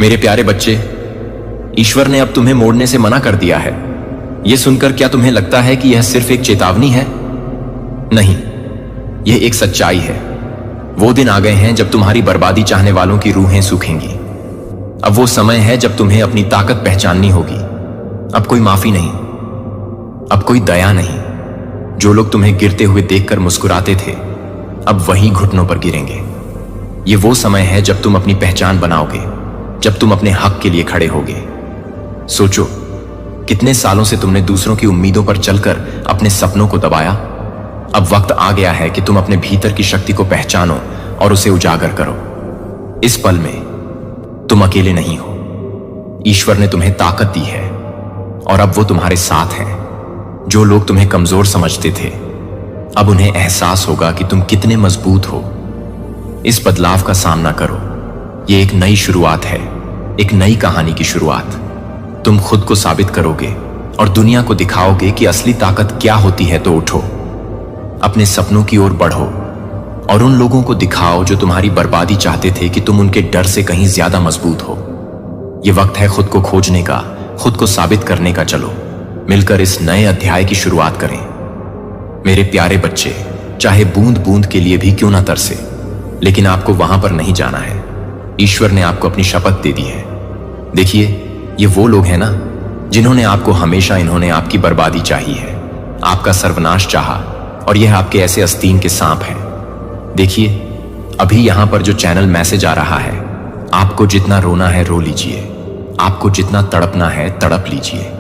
मेरे प्यारे बच्चे, ईश्वर ने अब तुम्हें मोड़ने से मना कर दिया है। यह सुनकर क्या तुम्हें लगता है कि यह सिर्फ एक चेतावनी है? नहीं, यह एक सच्चाई है। वो दिन आ गए हैं जब तुम्हारी बर्बादी चाहने वालों की रूहें सूखेंगी। अब वो समय है जब तुम्हें अपनी ताकत पहचाननी होगी। अब कोई माफी नहीं, अब कोई दया नहीं। जो लोग तुम्हें गिरते हुए देखकर मुस्कुराते थे, अब वही घुटनों पर गिरेंगे। ये वो समय है जब तुम अपनी पहचान बनाओगे, जब तुम अपने हक के लिए खड़े होगे। सोचो, कितने सालों से तुमने दूसरों की उम्मीदों पर चलकर अपने सपनों को दबाया। अब वक्त आ गया है कि तुम अपने भीतर की शक्ति को पहचानो और उसे उजागर करो। इस पल में तुम अकेले नहीं हो। ईश्वर ने तुम्हें ताकत दी है और अब वो तुम्हारे साथ हैं। जो लोग तुम्हें कमजोर समझते थे, अब उन्हें एहसास होगा कि तुम कितने मजबूत हो। इस बदलाव का सामना करो। ये एक नई शुरुआत है, एक नई कहानी की शुरुआत। तुम खुद को साबित करोगे और दुनिया को दिखाओगे कि असली ताकत क्या होती है। तो उठो, अपने सपनों की ओर बढ़ो और उन लोगों को दिखाओ जो तुम्हारी बर्बादी चाहते थे कि तुम उनके डर से कहीं ज्यादा मजबूत हो। यह वक्त है खुद को खोजने का, खुद को साबित करने का। चलो मिलकर इस नए अध्याय की शुरुआत करें। मेरे प्यारे बच्चे, चाहे बूंद बूंद के लिए भी क्यों ना तरसे, लेकिन आपको वहां पर नहीं जाना है। ईश्वर ने आपको अपनी शपथ दे दी है। देखिए, ये वो लोग हैं ना जिन्होंने आपको हमेशा इन्होंने आपकी बर्बादी चाही है, आपका सर्वनाश चाहा, और यह आपके ऐसे आस्तीन के सांप हैं। देखिए, अभी यहां पर जो चैनल मैसेज आ रहा है, आपको जितना रोना है रो लीजिए, आपको जितना तड़पना है तड़प लीजिए।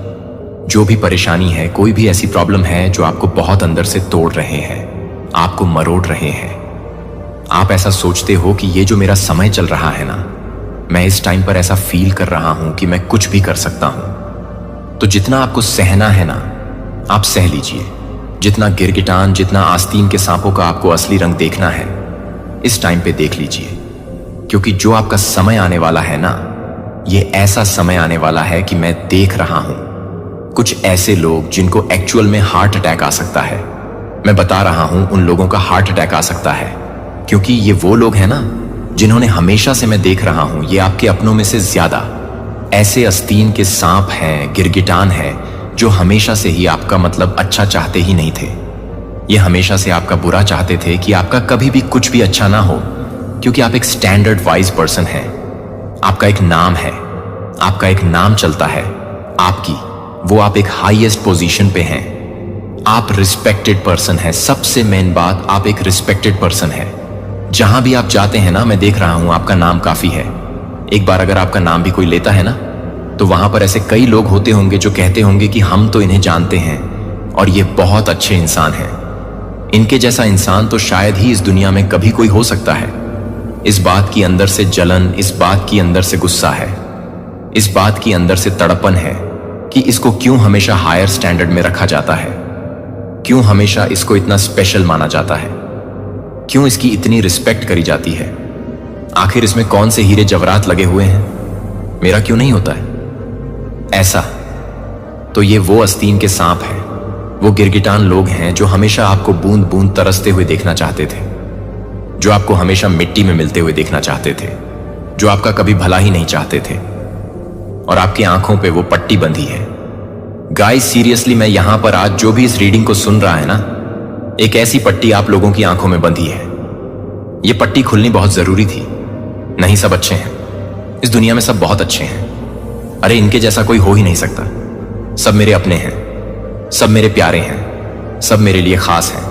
जो भी परेशानी है, कोई भी ऐसी प्रॉब्लम है जो आपको बहुत अंदर से तोड़ रहे हैं, आपको मरोड़ रहे हैं। आप ऐसा सोचते हो कि ये जो मेरा समय चल रहा है ना, मैं इस टाइम पर ऐसा फील कर रहा हूं कि मैं कुछ भी कर सकता हूं। तो जितना आपको सहना है ना, आप सह लीजिए। जितना गिरगिटान, जितना आस्तीन के सांपों का आपको असली रंग देखना है, इस टाइम पे देख लीजिए। क्योंकि जो आपका समय आने वाला है ना, ये ऐसा समय आने वाला है कि मैं देख रहा हूं कुछ ऐसे लोग जिनको एक्चुअल में हार्ट अटैक आ सकता है। मैं बता रहा हूं, उन लोगों का हार्ट अटैक आ सकता है, क्योंकि ये वो लोग हैं ना जिन्होंने हमेशा से, मैं देख रहा हूं, ये आपके अपनों में से ज्यादा ऐसे आस्तीन के सांप हैं, गिरगिटान हैं, जो हमेशा से ही आपका मतलब अच्छा चाहते ही नहीं थे। ये हमेशा से आपका बुरा चाहते थे कि आपका कभी भी कुछ भी अच्छा ना हो, क्योंकि आप एक स्टैंडर्ड वाइज पर्सन हैं। आपका एक नाम है, आपका एक नाम चलता है आपकी, वो आप एक हाईएस्ट पोजीशन पे हैं। आप रिस्पेक्टेड पर्सन है। सबसे मेन बात, आप एक रिस्पेक्टेड पर्सन है। जहां भी आप जाते हैं ना, मैं देख रहा हूं आपका नाम काफी है। एक बार अगर आपका नाम भी कोई लेता है ना, तो वहां पर ऐसे कई लोग होते होंगे जो कहते होंगे कि हम तो इन्हें जानते हैं और ये बहुत अच्छे इंसान हैं। इनके जैसा इंसान तो शायद ही इस दुनिया में कभी कोई हो सकता है। इस बात की अंदर से जलन, इस बात की अंदर से गुस्सा है, इस बात की अंदर से तड़पन है कि इसको क्यों हमेशा हायर स्टैंडर्ड में रखा जाता है, क्यों हमेशा इसको इतना स्पेशल माना जाता है, क्यों इसकी इतनी रिस्पेक्ट करी जाती है। आखिर इसमें कौन से हीरे जवरात लगे हुए हैं? मेरा क्यों नहीं होता है ऐसा? तो ये वो आस्तीन के सांप हैं, वो गिरगिटान लोग हैं जो हमेशा आपको बूंद बूंद तरसते हुए देखना चाहते थे, जो आपको हमेशा मिट्टी में मिलते हुए देखना चाहते थे, जो आपका कभी भला ही नहीं चाहते थे, और आपकी आंखों पे वो पट्टी बंधी है। गाइस, सीरियसली, मैं यहां पर आज जो भी इस रीडिंग को सुन रहा है ना, एक ऐसी पट्टी आप लोगों की आंखों में बंधी है। ये पट्टी खुलनी बहुत जरूरी थी। नहीं सब अच्छे हैं, इस दुनिया में सब बहुत अच्छे हैं। अरे इनके जैसा कोई हो ही नहीं सकता। सब मेरे अपने हैं, सब मेरे प्यारे हैं, सब मेरे लिए खास हैं।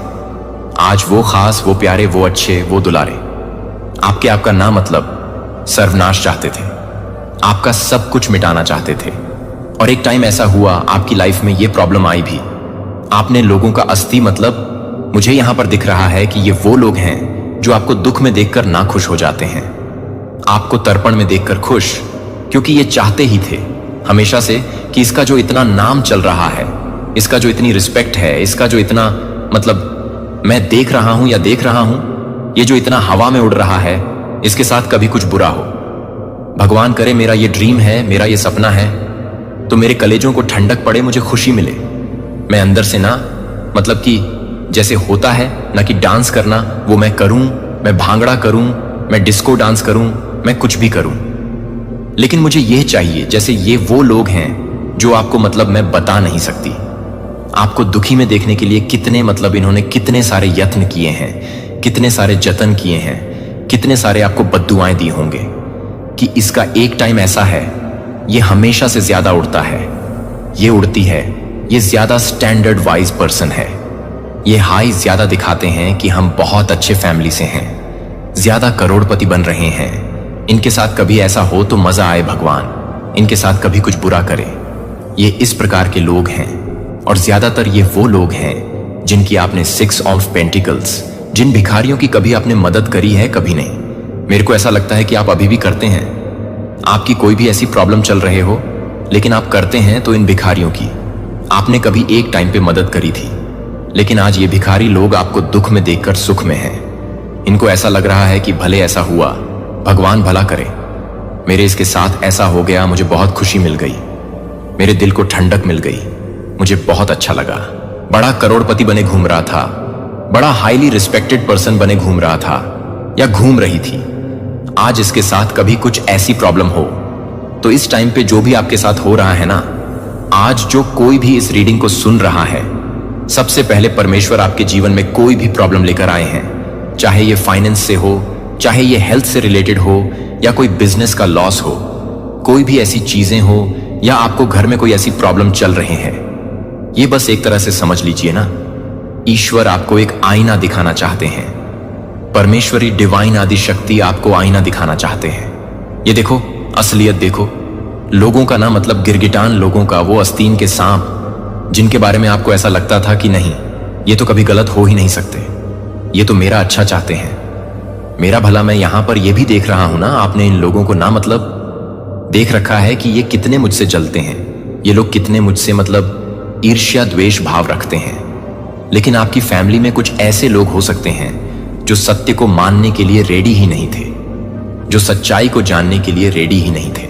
आज वो खास, वो प्यारे, वो अच्छे, वो दुलारे आपका ना मतलब सर्वनाश चाहते थे, आपका सब कुछ मिटाना चाहते थे। और एक टाइम ऐसा हुआ आपकी लाइफ में, ये प्रॉब्लम आई भी। आपने लोगों का अस्थि मतलब, मुझे यहां पर दिख रहा है कि ये वो लोग हैं जो आपको दुख में देखकर ना खुश हो जाते हैं, आपको तर्पण में देखकर खुश, क्योंकि ये चाहते ही थे हमेशा से कि इसका जो इतना नाम चल रहा है, इसका जो इतनी रिस्पेक्ट है, इसका जो इतना मतलब मैं देख रहा हूं या देख रहा हूं, ये जो इतना हवा में उड़ रहा है, इसके साथ कभी कुछ बुरा हो। भगवान करे मेरा ये ड्रीम है, मेरा ये सपना है, तो मेरे कलेजों को ठंडक पड़े, मुझे खुशी मिले। मैं अंदर से ना मतलब कि जैसे होता है ना कि डांस करना, वो मैं करूं, मैं भांगड़ा करूं, मैं डिस्को डांस करूं, मैं कुछ भी करूं। लेकिन मुझे यह चाहिए जैसे ये वो लोग हैं जो आपको मतलब मैं बता नहीं सकती। आपको दुखी में देखने के लिए कितने मतलब इन्होंने कितने सारे यत्न किए हैं, कितने सारे जतन किए हैं, कितने सारे आपको बद्दुआएं दी होंगे कि इसका एक टाइम ऐसा है, ये हमेशा से ज्यादा उड़ता है, ये उड़ती है, ये ज्यादा स्टैंडर्ड वाइज पर्सन है, ये हाई ज्यादा दिखाते हैं कि हम बहुत अच्छे फैमिली से हैं, ज्यादा करोड़पति बन रहे हैं, इनके साथ कभी ऐसा हो तो मजा आए भगवान, इनके साथ कभी कुछ बुरा करे। ये इस प्रकार के लोग हैं और ज्यादातर ये वो लोग हैं जिनकी आपने 6 ऑफ पेंटिकल्स, जिन भिखारियों की कभी आपने मदद करी है, कभी नहीं। मेरे को ऐसा लगता है कि आप अभी भी करते हैं। आपकी कोई भी ऐसी प्रॉब्लम चल रहे हो लेकिन आप करते हैं तो इन भिखारियों की आपने कभी एक टाइम पे मदद करी थी, लेकिन आज ये भिखारी लोग आपको दुख में देखकर सुख में हैं। इनको ऐसा लग रहा है कि भले ऐसा हुआ, भगवान भला करे, मेरे इसके साथ ऐसा हो गया, मुझे बहुत खुशी मिल गई, मेरे दिल को ठंडक मिल गई, मुझे बहुत अच्छा लगा। बड़ा करोड़पति बने घूम रहा था, बड़ा हाईली रिस्पेक्टेड पर्सन बने घूम रहा था या घूम रही थी, आज इसके साथ कभी कुछ ऐसी प्रॉब्लम हो तो इस टाइम पे जो भी आपके साथ हो रहा है ना, आज जो कोई भी इस रीडिंग को सुन रहा है, सबसे पहले परमेश्वर आपके जीवन में कोई भी प्रॉब्लम लेकर आए हैं, चाहे ये फाइनेंस से हो, चाहे ये हेल्थ से रिलेटेड हो या कोई बिजनेस का लॉस हो, कोई भी ऐसी चीजें हो या आपको घर में कोई ऐसी प्रॉब्लम चल रहे हैं, ये बस एक तरह से समझ लीजिए ना, ईश्वर आपको एक आईना दिखाना चाहते हैं। परमेश्वरी डिवाइन आदि शक्ति आपको आईना दिखाना चाहते हैं। ये देखो, असलियत देखो, लोगों का ना मतलब गिरगिटान लोगों का, वो आस्तीन के सांप जिनके बारे में आपको ऐसा लगता था कि नहीं, ये तो कभी गलत हो ही नहीं सकते, ये तो मेरा अच्छा चाहते हैं, मेरा भला। मैं यहां पर ये भी देख रहा हूं ना, आपने इन लोगों को ना मतलब देख रखा है कि ये कितने मुझसे जलते हैं, ये लोग कितने मुझसे मतलब ईर्ष्या द्वेष भाव रखते हैं। लेकिन आपकी फैमिली में कुछ ऐसे लोग हो सकते हैं जो सत्य को मानने के लिए रेडी ही नहीं थे, जो सच्चाई को जानने के लिए रेडी ही नहीं थे।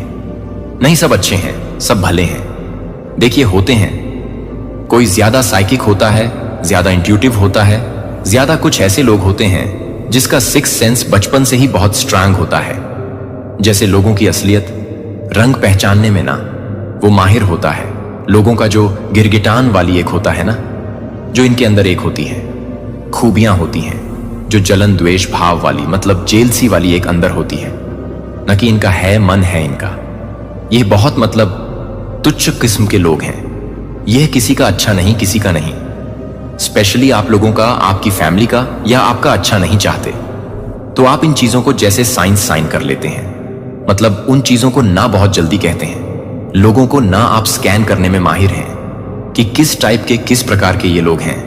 नहीं, सब अच्छे हैं, सब भले हैं। देखिए, होते हैं, कोई ज्यादा साइकिक होता है, ज्यादा इंट्यूटिव होता है, ज्यादा कुछ ऐसे लोग होते हैं जिसका 6 सेंस बचपन से ही बहुत स्ट्रांग होता है। जैसे लोगों की असलियत, रंग पहचानने में ना वो माहिर होता है। लोगों का जो गिरगिटान वाली एक होता है ना, जो इनके अंदर एक होती है, खूबियां होती हैं, जो जलन द्वेष भाव वाली मतलब जेलसी वाली एक अंदर होती है, न कि इनका है मन है इनका। ये बहुत मतलब तुच्छ किस्म के लोग हैं। यह किसी का अच्छा नहीं, किसी का नहीं, स्पेशली आप लोगों का, आपकी फैमिली का या आपका अच्छा नहीं चाहते, तो आप इन चीजों को जैसे साइंस साइन कर लेते हैं। मतलब उन चीजों को ना बहुत जल्दी कहते हैं, लोगों को ना आप स्कैन करने में माहिर हैं कि किस टाइप के, किस प्रकार के ये लोग हैं।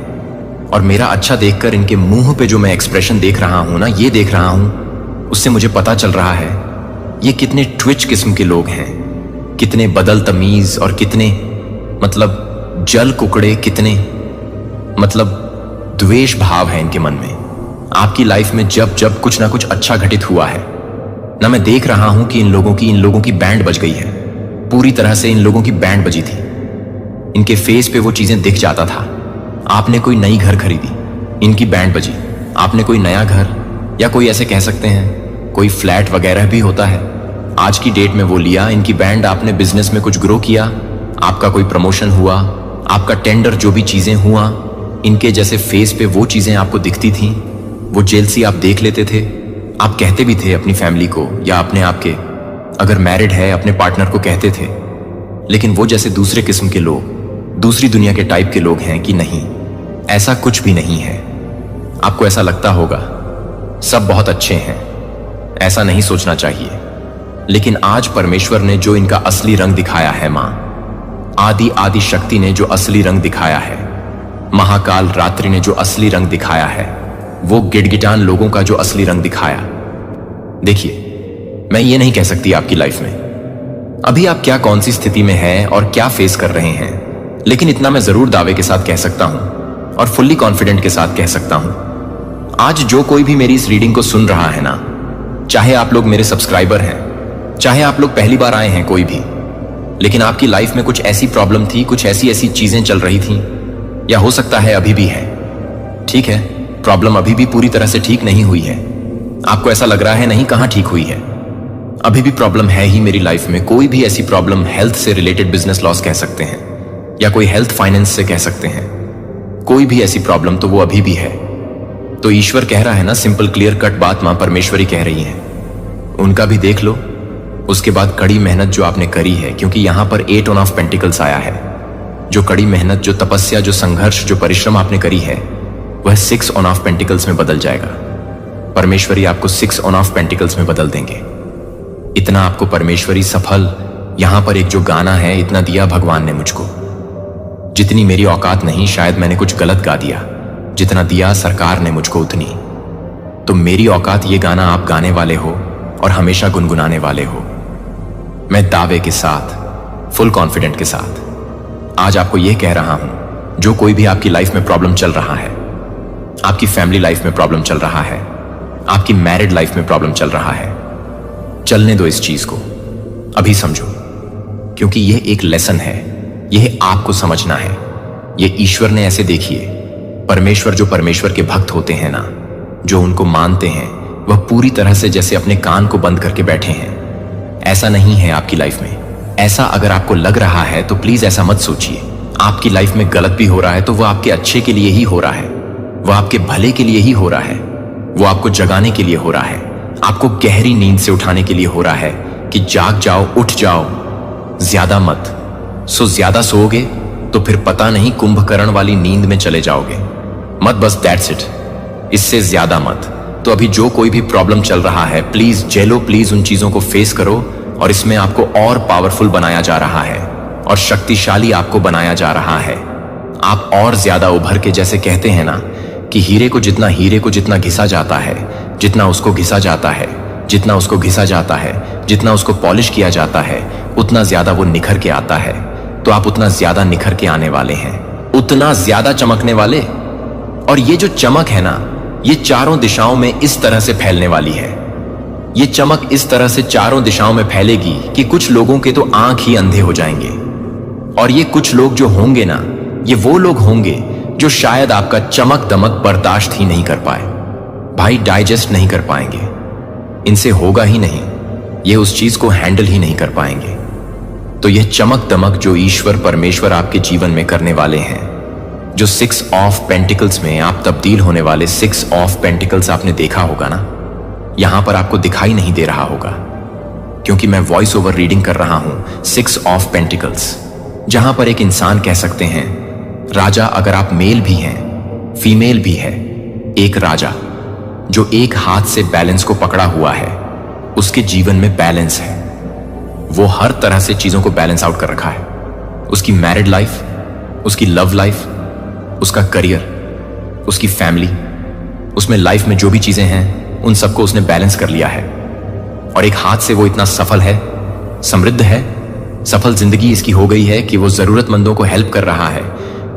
और मेरा अच्छा देखकर इनके मुंह पे जो मैं एक्सप्रेशन देख रहा हूं ना, ये देख रहा हूं, उससे मुझे पता चल रहा है ये कितने ट्विच किस्म के लोग हैं, कितने बदल तमीज और कितने मतलब जल कुकड़े, कितने मतलब द्वेष भाव है इनके मन में। आपकी लाइफ में जब जब कुछ ना कुछ अच्छा घटित हुआ है ना, मैं देख रहा हूं कि इन लोगों की बैंड बज गई है, पूरी तरह से इन लोगों की बैंड बजी थी। इनके फेस पे वो चीजें दिख जाता था। आपने कोई नई घर खरीदी, इनकी बैंड बजी। आपने कोई नया घर या कोई ऐसे कह सकते हैं कोई फ्लैट वगैरह भी होता है, आज की डेट में वो लिया, इनकी बैंड। आपने बिजनेस में कुछ ग्रो किया, आपका कोई प्रमोशन हुआ, आपका टेंडर, जो भी चीजें हुआ, इनके जैसे फेस पे वो चीजें आपको दिखती थी। वो जेलसी आप देख लेते थे, आप कहते भी थे अपनी फैमिली को या अपने आप के, अगर मैरिड है, अपने पार्टनर को कहते थे। लेकिन वो जैसे दूसरे किस्म के लोग, दूसरी दुनिया के टाइप के लोग हैं कि नहीं, ऐसा कुछ भी नहीं है। आपको ऐसा लगता होगा सब बहुत अच्छे हैं, ऐसा नहीं सोचना चाहिए। लेकिन आज परमेश्वर ने जो इनका असली रंग दिखाया है, मां आदि शक्ति ने जो असली रंग दिखाया है, महाकाल रात्रि ने जो असली रंग दिखाया है, वो गिड़गिटान लोगों का जो असली रंग दिखाया। देखिए, मैं ये नहीं कह सकती आपकी लाइफ में अभी आप क्या, कौन सी स्थिति में हैं और क्या फेस कर रहे हैं, लेकिन इतना मैं जरूर दावे के साथ कह सकता हूं और फुल्ली कॉन्फिडेंट के साथ कह सकता हूं, आज जो कोई भी मेरी इस रीडिंग को सुन रहा है ना, चाहे आप लोग मेरे सब्सक्राइबर हैं, चाहे आप लोग पहली बार आए हैं, कोई भी, लेकिन आपकी लाइफ में कुछ ऐसी प्रॉब्लम थी, कुछ ऐसी ऐसी चीजें चल रही थी, या हो सकता है अभी भी है। ठीक है, प्रॉब्लम अभी भी पूरी तरह से ठीक नहीं हुई है। आपको ऐसा लग रहा है नहीं, कहां ठीक हुई है, अभी भी प्रॉब्लम है ही मेरी लाइफ में, कोई भी ऐसी प्रॉब्लम, हेल्थ से रिलेटेड बिजनेस लॉस कह सकते हैं, या कोई हेल्थ फाइनेंस से कह सकते हैं, कोई भी ऐसी प्रॉब्लम तो वो अभी भी है। तो ईश्वर कह रहा है ना, सिंपल क्लियर कट बात मां परमेश्वरी कह रही है, उनका भी देख लो। उसके बाद कड़ी मेहनत जो आपने करी है, क्योंकि यहां पर 8 ऑफ पेंटिकल्स आया है। जो कड़ी मेहनत, जो तपस्या, जो संघर्ष, जो परिश्रम आपने करी है, वह 6 ऑफ पेंटिकल्स में बदल जाएगा। परमेश्वरी आपको 6 ऑफ पेंटिकल्स में बदल देंगे। इतना आपको परमेश्वरी सफल, यहां पर एक जो गाना है, इतना दिया भगवान ने मुझको, जितनी मेरी औकात नहीं, शायद मैंने कुछ गलत गा दिया, जितना दिया सरकार ने मुझको उतनी। तो मेरी औकात ये गाना आप गाने वाले हो और हमेशा गुनगुनाने वाले हो। मैं दावे के साथ, फुल कॉन्फिडेंट के साथ आज आपको यह कह रहा हूं, जो कोई भी आपकी लाइफ में प्रॉब्लम चल रहा है, आपकी फैमिली लाइफ में प्रॉब्लम चल रहा है, आपकी मैरिड लाइफ में प्रॉब्लम चल रहा है, चलने दो इस चीज को, अभी समझो, क्योंकि यह एक लेसन है, यह आपको समझना है। यह ईश्वर ने ऐसे, देखिए, परमेश्वर, जो परमेश्वर के भक्त होते हैं ना, जो उनको मानते हैं, वह पूरी तरह से जैसे अपने कान को बंद करके बैठे हैं। ऐसा नहीं है आपकी लाइफ में। ऐसा अगर आपको लग रहा है तो प्लीज ऐसा मत सोचिए। आपकी लाइफ में गलत भी हो रहा है तो वह आपके अच्छे के लिए ही हो रहा है, वह आपके भले के लिए ही हो रहा है, वो आपको जगाने के लिए हो रहा है, आपको गहरी नींद से उठाने के लिए हो रहा है कि जाग जाओ, उठ जाओ, ज्यादा मत सो। ज्यादा सोओगे तो फिर पता नहीं कुंभकर्ण वाली नींद में चले जाओगे। मत, बस दैट्स इट, इससे ज्यादा मत। तो अभी जो कोई भी प्रॉब्लम चल रहा है, प्लीज जेलो, प्लीज उन चीजों को फेस करो, और इसमें आपको और पावरफुल बनाया जा रहा है और शक्तिशाली आपको बनाया जा रहा है। आप और ज्यादा उभर के, जैसे कहते हैं ना कि हीरे को जितना घिसा जाता है, जितना उसको घिसा जाता है, जितना उसको घिसा जाता है, जितना उसको पॉलिश किया जाता है, उतना ज्यादा वो निखर के आता है। तो आप उतना ज्यादा निखर के आने वाले हैं, उतना ज्यादा चमकने वाले। और ये जो चमक है ना, ये चारों दिशाओं में इस तरह से फैलने वाली है। ये चमक इस तरह से चारों दिशाओं में फैलेगी कि कुछ लोगों के तो आंख ही अंधे हो जाएंगे। और ये कुछ लोग जो होंगे ना, ये वो लोग होंगे जो शायद आपका चमक दमक बर्दाश्त ही नहीं कर पाए, भाई, डाइजेस्ट नहीं कर पाएंगे, इनसे होगा ही नहीं, ये उस चीज को हैंडल ही नहीं कर पाएंगे। तो यह चमक दमक जो ईश्वर परमेश्वर आपके जीवन में करने वाले हैं, जो 6 ऑफ पेंटिकल्स में आप तब्दील होने वाले 6 ऑफ पेंटिकल्स आपने देखा होगा ना, यहां पर आपको दिखाई नहीं दे रहा होगा, क्योंकि मैं वॉइस ओवर रीडिंग कर रहा हूं 6 ऑफ पेंटिकल्स, जहां पर एक इंसान कह सकते हैं राजा, अगर आप मेल भी हैं, फीमेल भी है, एक राजा जो एक हाथ से बैलेंस को पकड़ा हुआ है, उसके जीवन में बैलेंस है, वो हर तरह से चीजों को बैलेंस आउट कर रखा है। उसकी मैरिड लाइफ, उसकी लव लाइफ, उसका करियर, उसकी फैमिली, उसमें लाइफ में जो भी चीजें हैं, उन सबको उसने बैलेंस कर लिया है। और एक हाथ से वो इतना सफल है, समृद्ध है, सफल जिंदगी इसकी हो गई है कि वो जरूरतमंदों को हेल्प कर रहा है,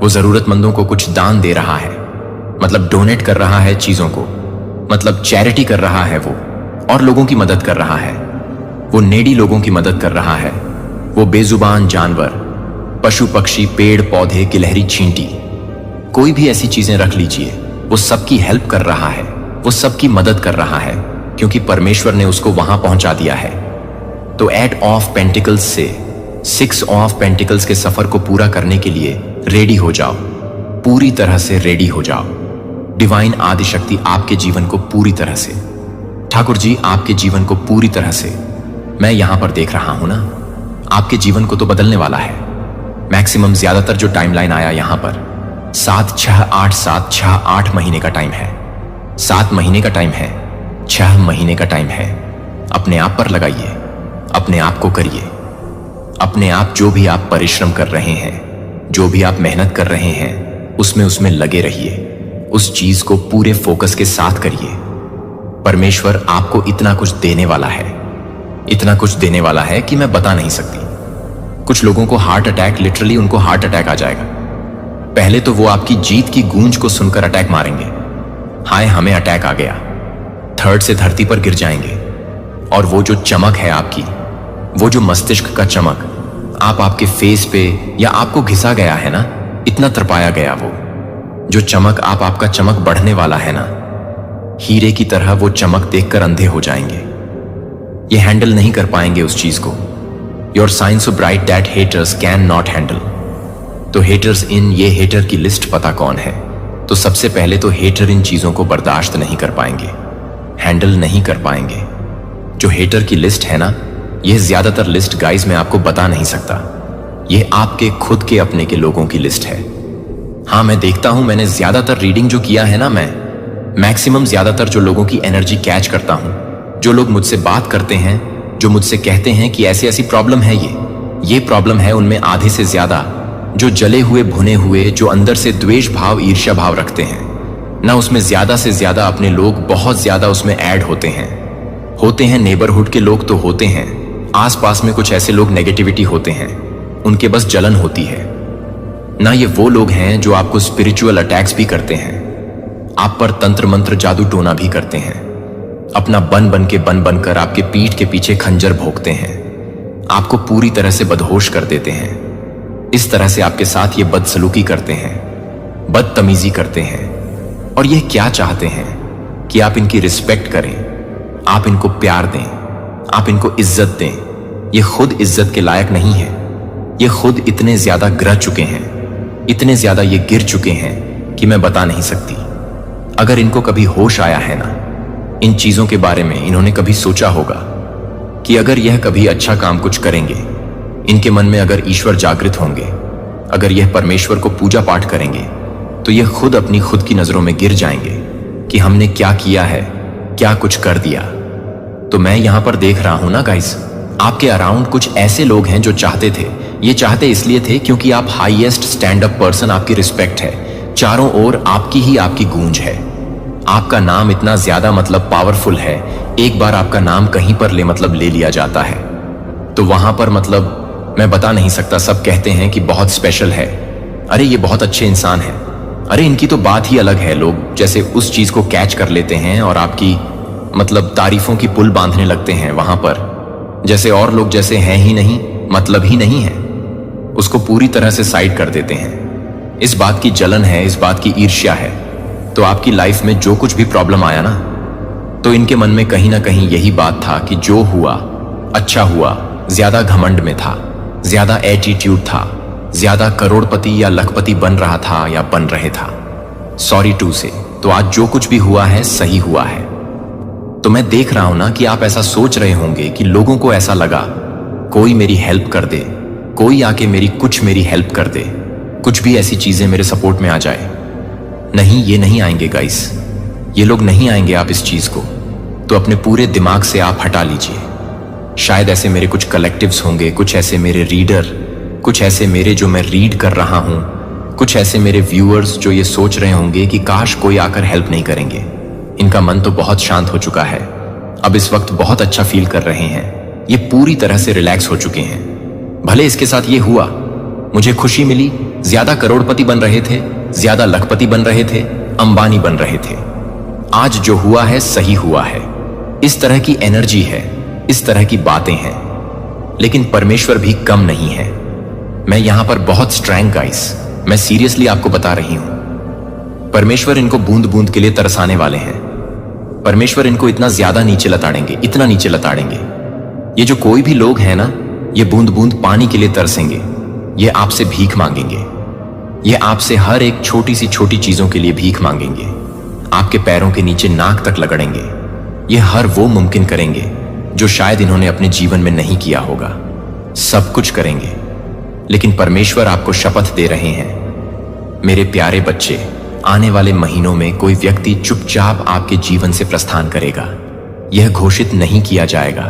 वो जरूरतमंदों को कुछ दान दे रहा है, मतलब डोनेट कर रहा है चीजों को, मतलब चैरिटी कर रहा है वो, और लोगों की मदद कर रहा है, वो नेडी लोगों की मदद कर रहा है, वो बेजुबान जानवर, पशु पक्षी, पेड़ पौधे, गिलहरी चींटी, कोई भी ऐसी चीजें रख लीजिए, वो सबकी हेल्प कर रहा है, वो सबकी मदद कर रहा है, क्योंकि परमेश्वर ने उसको वहां पहुंचा दिया है। तो 8 ऑफ पेंटिकल्स से 6 ऑफ पेंटिकल्स के सफर को पूरा करने के लिए रेडी हो जाओ, पूरी तरह से रेडी हो जाओ। डिवाइन आदिशक्ति आपके जीवन को पूरी तरह से, ठाकुर जी आपके जीवन को पूरी तरह से, मैं यहां पर देख रहा हूं ना, आपके जीवन को तो बदलने वाला है। मैक्सिमम ज्यादातर जो टाइमलाइन आया यहां पर 7, 6, 8, 7, 6, 8 महीने का टाइम है, 7 महीने का टाइम है, 6 महीने का टाइम है। अपने आप पर लगाइए, अपने आप को करिए, अपने आप जो भी आप परिश्रम कर रहे हैं, जो भी आप मेहनत कर रहे हैं, उसमें लगे रहिए, उस चीज को पूरे फोकस के साथ करिए। परमेश्वर आपको इतना कुछ देने वाला है, इतना कुछ देने वाला है कि मैं बता नहीं सकती। कुछ लोगों को हार्ट अटैक, लिटरली उनको हार्ट अटैक आ जाएगा। पहले तो वो आपकी जीत की गूंज को सुनकर अटैक मारेंगे, हाय हमें अटैक आ गया, थर्ड से धरती पर गिर जाएंगे। और वो जो चमक है आपकी, वो जो मस्तिष्क का चमक आपके फेस पे या आपको घिसा गया है ना, इतना तरपाया गया, वो जो चमक आपका चमक बढ़ने वाला है ना, हीरे की तरह वो चमक देखकर अंधे हो जाएंगे। ये हैंडल नहीं कर पाएंगे उस चीज को। Your shine so bright that haters can not handle. तो हेटर्स इन, ये हेटर की लिस्ट पता कौन है? तो सबसे पहले तो हेटर इन चीजों को बर्दाश्त नहीं कर पाएंगे, हैंडल नहीं कर पाएंगे। जो हेटर की लिस्ट है ना, यह ज्यादातर लिस्ट गाइस मैं आपको बता नहीं सकता। यह आपके खुद के अपने के लोगों की लिस्ट है। हाँ, मैं देखता हूं, मैंने ज्यादातर रीडिंग जो किया है ना, मैं मैक्सिमम ज्यादातर जो लोगों की एनर्जी कैच करता हूं, जो लोग मुझसे बात करते हैं, जो मुझसे कहते हैं कि ऐसी ऐसी प्रॉब्लम है, ये प्रॉब्लम है, उनमें आधे से ज्यादा जो जले हुए भुने हुए, जो अंदर से द्वेष भाव ईर्ष्या भाव रखते हैं ना, उसमें ज्यादा से ज्यादा अपने लोग बहुत ज्यादा उसमें ऐड होते हैं नेबरहुड के लोग तो होते हैं, आसपास में कुछ ऐसे लोग नेगेटिविटी होते हैं, उनके बस जलन होती है ना। ये वो लोग हैं जो आपको स्पिरिचुअल अटैक्स भी करते हैं, आप पर तंत्र मंत्र जादू टोना भी करते हैं, अपना बन बनकर आपके पीठ के पीछे खंजर भोंकते हैं, आपको पूरी तरह से बदहोश कर देते हैं। इस तरह से आपके साथ ये बदसलूकी करते हैं, बदतमीजी करते हैं, और ये क्या चाहते हैं कि आप इनकी रिस्पेक्ट करें, आप इनको प्यार दें, आप इनको इज्जत दें। ये खुद इज्जत के लायक नहीं है। ये खुद इतने ज्यादा गिर चुके हैं, इतने ज्यादा ये गिर चुके हैं कि मैं बता नहीं सकती। अगर इनको कभी होश आया है ना, इन चीजों के बारे में इन्होंने कभी सोचा होगा कि अगर यह कभी अच्छा काम कुछ करेंगे, इनके मन में अगर ईश्वर जागृत होंगे, अगर यह परमेश्वर को पूजा पाठ करेंगे, तो यह खुद अपनी खुद की नजरों में गिर जाएंगे कि हमने क्या किया है, क्या कुछ कर दिया। तो मैं यहां पर देख रहा हूं ना गाइस, आपके अराउंड कुछ ऐसे लोग हैं जो चाहते थे, ये चाहते इसलिए थे क्योंकि आप हाईएस्ट स्टैंड अप पर्सन, आपकी रिस्पेक्ट है, चारों ओर आपकी ही आपकी गूंज है, आपका नाम इतना ज्यादा मतलब पावरफुल है, एक बार आपका नाम कहीं पर मतलब ले लिया जाता है, तो वहां पर मतलब मैं बता नहीं सकता, सब कहते हैं कि बहुत स्पेशल है, अरे ये बहुत अच्छे इंसान है, अरे इनकी तो बात ही अलग है। लोग जैसे उस चीज को कैच कर लेते हैं और आपकी मतलब तारीफों की पुल बांधने लगते हैं वहां पर, जैसे और लोग जैसे हैं ही नहीं, मतलब ही नहीं है, उसको पूरी तरह से साइड कर देते हैं। इस बात की जलन है, इस बात की ईर्ष्या है। तो आपकी लाइफ में जो कुछ भी प्रॉब्लम आया ना, तो इनके मन में कहीं ना कहीं यही बात था कि जो हुआ अच्छा हुआ, ज्यादा घमंड में था, ज्यादा एटीट्यूड था, ज्यादा करोड़पति या लखपति बन रहा था या बन रहे था। सॉरी टू से, तो आज जो कुछ भी हुआ है सही हुआ है। तो मैं देख रहा हूं ना कि आप ऐसा सोच रहे होंगे कि लोगों को ऐसा लगा कोई मेरी हेल्प कर दे, कोई आके मेरी हेल्प कर दे, कुछ भी ऐसी चीजें मेरे सपोर्ट में आ जाए। नहीं, ये नहीं आएंगे गाइस, ये लोग नहीं आएंगे आप इस चीज को तो अपने पूरे दिमाग से आप हटा लीजिए। शायद ऐसे मेरे कुछ कलेक्टिव्स होंगे, कुछ ऐसे मेरे रीडर, कुछ ऐसे मेरे जो मैं रीड कर रहा हूं, कुछ ऐसे मेरे व्यूअर्स जो ये सोच रहे होंगे कि काश कोई आकर हेल्प नहीं करेंगे। इनका मन तो बहुत शांत हो चुका है, अब इस वक्त बहुत अच्छा फील कर रहे हैं, ये पूरी तरह से रिलैक्स हो चुके हैं। भले इसके साथ ये हुआ, मुझे खुशी मिली, ज्यादा करोड़पति बन रहे थे, ज्यादा लखपति बन रहे थे, अंबानी बन रहे थे, आज जो हुआ है सही हुआ है। इस तरह की एनर्जी है, इस तरह की बातें हैं, लेकिन परमेश्वर भी कम नहीं है। मैं यहां पर बहुत स्ट्रैंग गाइस, मैं सीरियसली आपको बता रही हूं, परमेश्वर इनको बूंद बूंद के लिए तरसाने वाले हैं। परमेश्वर इनको इतना ज्यादा नीचे लताड़ेंगे, इतना नीचे लताड़ेंगे। ये जो कोई भी लोग हैं ना, ये बूंद बूंद पानी के लिए तरसेंगे, ये आपसे भीख मांगेंगे, ये आपसे हर एक छोटी सी छोटी चीजों के लिए भीख मांगेंगे, आपके पैरों के नीचे नाक तक लगड़ेंगे। ये हर वो मुमकिन करेंगे जो शायद इन्होंने अपने जीवन में नहीं किया होगा, सब कुछ करेंगे। लेकिन परमेश्वर आपको शपथ दे रहे हैं, मेरे प्यारे बच्चे, आने वाले महीनों में कोई व्यक्ति चुपचाप आपके जीवन से प्रस्थान करेगा। यह घोषित नहीं किया जाएगा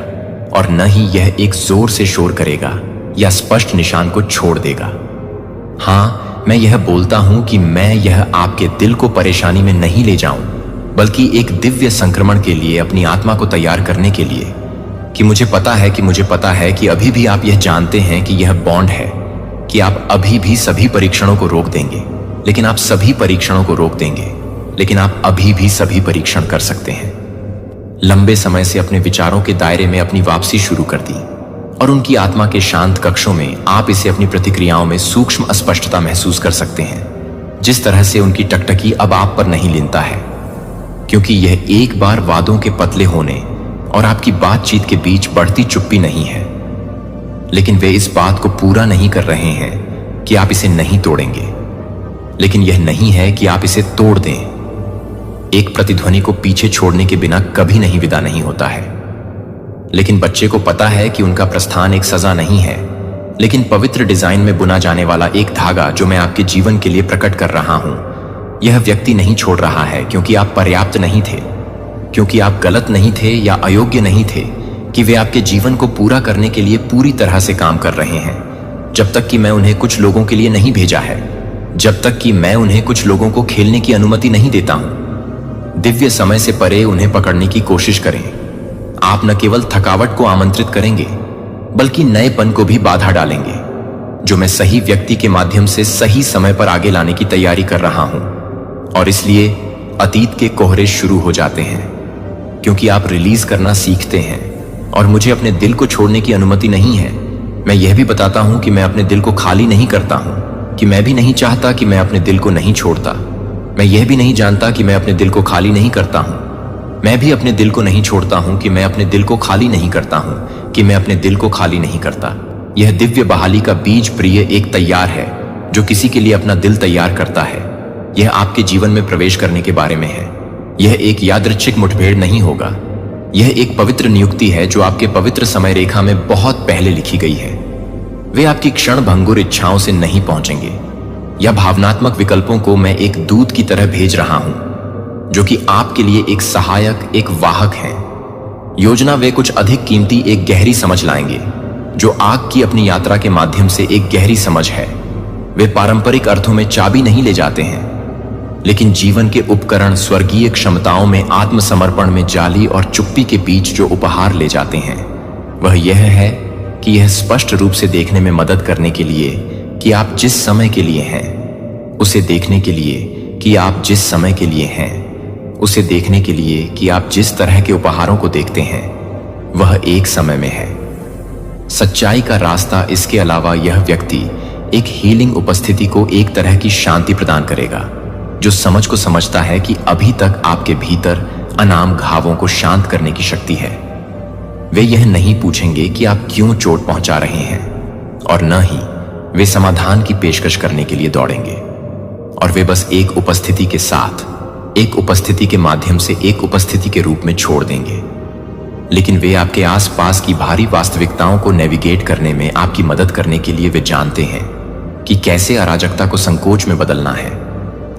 और न ही यह एक जोर से शोर करेगा या स्पष्ट निशान को छोड़ देगा। हां, मैं यह बोलता हूं कि मैं यह आपके दिल को परेशानी में नहीं ले जाऊं, बल्कि एक दिव्य संक्रमण के लिए, अपनी आत्मा को तैयार करने के लिए, कि मुझे पता है कि अभी भी आप यह जानते हैं कि यह बॉन्ड है, कि आप अभी भी सभी परीक्षणों को रोक देंगे, लेकिन आप सभी परीक्षणों को रोक देंगे, लेकिन आप अभी भी सभी परीक्षण कर सकते हैं। लंबे समय से अपने विचारों के दायरे में अपनी वापसी शुरू कर दी और उनकी आत्मा के शांत कक्षों में आप इसे अपनी प्रतिक्रियाओं में सूक्ष्म अस्पष्टता महसूस कर सकते हैं। जिस तरह से उनकी टकटकी अब आप पर नहीं लिनता है, क्योंकि यह एक बार वादों के पतले होने, और आपकी बातचीत के बीच बढ़ती चुप्पी नहीं है, लेकिन वे इस बात को पूरा नहीं कर रहे हैं कि आप इसे नहीं तोड़ेंगे, लेकिन यह नहीं है कि आप इसे तोड़ दें। एक प्रतिध्वनि को पीछे छोड़ने के बिना कभी नहीं विदा नहीं होता है, लेकिन बच्चे को पता है कि उनका प्रस्थान एक सजा नहीं है, लेकिन पवित्र डिजाइन में बुना जाने वाला एक धागा जो मैं आपके जीवन के लिए प्रकट कर रहा हूं। यह व्यक्ति नहीं छोड़ रहा है क्योंकि आप पर्याप्त नहीं थे, क्योंकि आप गलत नहीं थे या अयोग्य नहीं थे कि वे आपके जीवन को पूरा करने के लिए पूरी तरह से काम कर रहे हैं। जब तक कि मैं उन्हें कुछ लोगों के लिए नहीं भेजा है, जब तक कि मैं उन्हें कुछ लोगों को खेलने की अनुमति नहीं देता हूं। दिव्य समय से परे उन्हें पकड़ने की कोशिश करें। आप न केवल थकावट को आमंत्रित करेंगे, बल्कि नएपन को भी बाधा डालेंगे, जो मैं सही व्यक्ति के माध्यम से सही समय पर आगे लाने की तैयारी कर रहा हूं। और इसलिए अतीत के कोहरे शुरू हो जाते हैं, क्योंकि आप रिलीज करना सीखते हैं और मुझे अपने दिल को छोड़ने की अनुमति नहीं है। मैं यह भी बताता हूं कि मैं अपने दिल को खाली नहीं करता हूं, कि मैं भी नहीं चाहता कि मैं अपने दिल को नहीं छोड़ता। मैं यह भी नहीं जानता कि मैं अपने दिल को खाली नहीं करता हूं। मैं भी अपने दिल को नहीं छोड़ता हूं कि मैं अपने दिल को खाली नहीं करता हूं, कि मैं अपने दिल को खाली नहीं करता। यह दिव्य बहाली का बीज प्रिय एक तैयार है जो किसी के लिए अपना दिल तैयार करता है। यह आपके जीवन में प्रवेश करने के बारे में है। यह एक यादृच्छिक मुठभेड़ नहीं होगा। यह एक पवित्र नियुक्ति है जो आपके पवित्र समय रेखा में बहुत पहले लिखी गई है। वे आपकी क्षण भंगुर इच्छाओं से नहीं पहुंचेंगे, या भावनात्मक विकल्पों को मैं एक दूत की तरह भेज रहा हूं, जो कि आपके लिए एक सहायक, एक वाहक है। योजना वे कुछ अधिक कीमती एक गहरी समझ लाएंगे, जो आग की अपनी यात्रा के माध्यम से एक गहरी समझ है। वे पारंपरिक अर्थों में चाबी नहीं ले जाते हैं, लेकिन जीवन के उपकरण स्वर्गीय क्षमताओं में आत्मसमर्पण में जाली और चुप्पी के बीच जो उपहार ले जाते हैं, वह यह है कि यह स्पष्ट रूप से देखने में मदद करने के लिए कि आप जिस समय के लिए हैं, उसे देखने के लिए कि आप जिस समय के लिए हैं, उसे देखने के लिए कि आप जिस तरह के उपहारों को देखते हैं, वह एक समय में है। सच्चाई का रास्ता इसके अलावा यह व्यक्ति एक हीलिंग उपस्थिति को एक तरह की शांति प्रदान करेगा, जो समझ को समझता है कि अभी तक आपके भीतर अनाम घावों को शांत करने की शक्ति है। वे यह नहीं पूछेंगे कि आप क्यों चोट पहुंचा रहे हैं, और न ही वे समाधान की पेशकश करने के लिए दौड़ेंगे। और वे बस एक उपस्थिति के साथ, एक उपस्थिति के माध्यम से एक उपस्थिति के रूप में छोड़ देंगे। लेकिन वे आपके आसपास की भारी वास्तविकताओं को नेविगेट करने में आपकी मदद करने के लिए वे जानते हैं कि कैसे अराजकता को संकोच में बदलना है।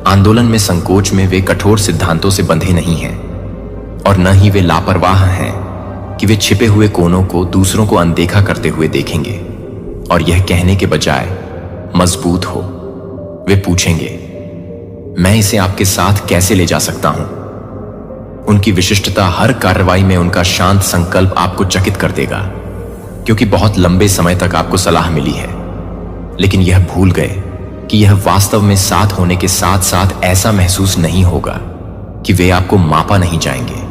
आंदोलन में संकोच में वे कठोर सिद्धांतों से बंधे नहीं हैं, और न ही वे लापरवाह हैं कि वे छिपे हुए कोनों को दूसरों को अनदेखा करते हुए देखेंगे और यह कहने के बजाय मजबूत हो। वे पूछेंगे, मैं इसे आपके साथ कैसे ले जा सकता हूं? उनकी विशिष्टता हर कार्रवाई में उनका शांत संकल्प आपको चकित कर देगा, क्योंकि बहुत लंबे समय तक आपको सलाह मिली है, लेकिन यह भूल गए कि यह वास्तव में साथ होने के साथ साथ ऐसा महसूस नहीं होगा कि वे आपको मापा नहीं जाएंगे,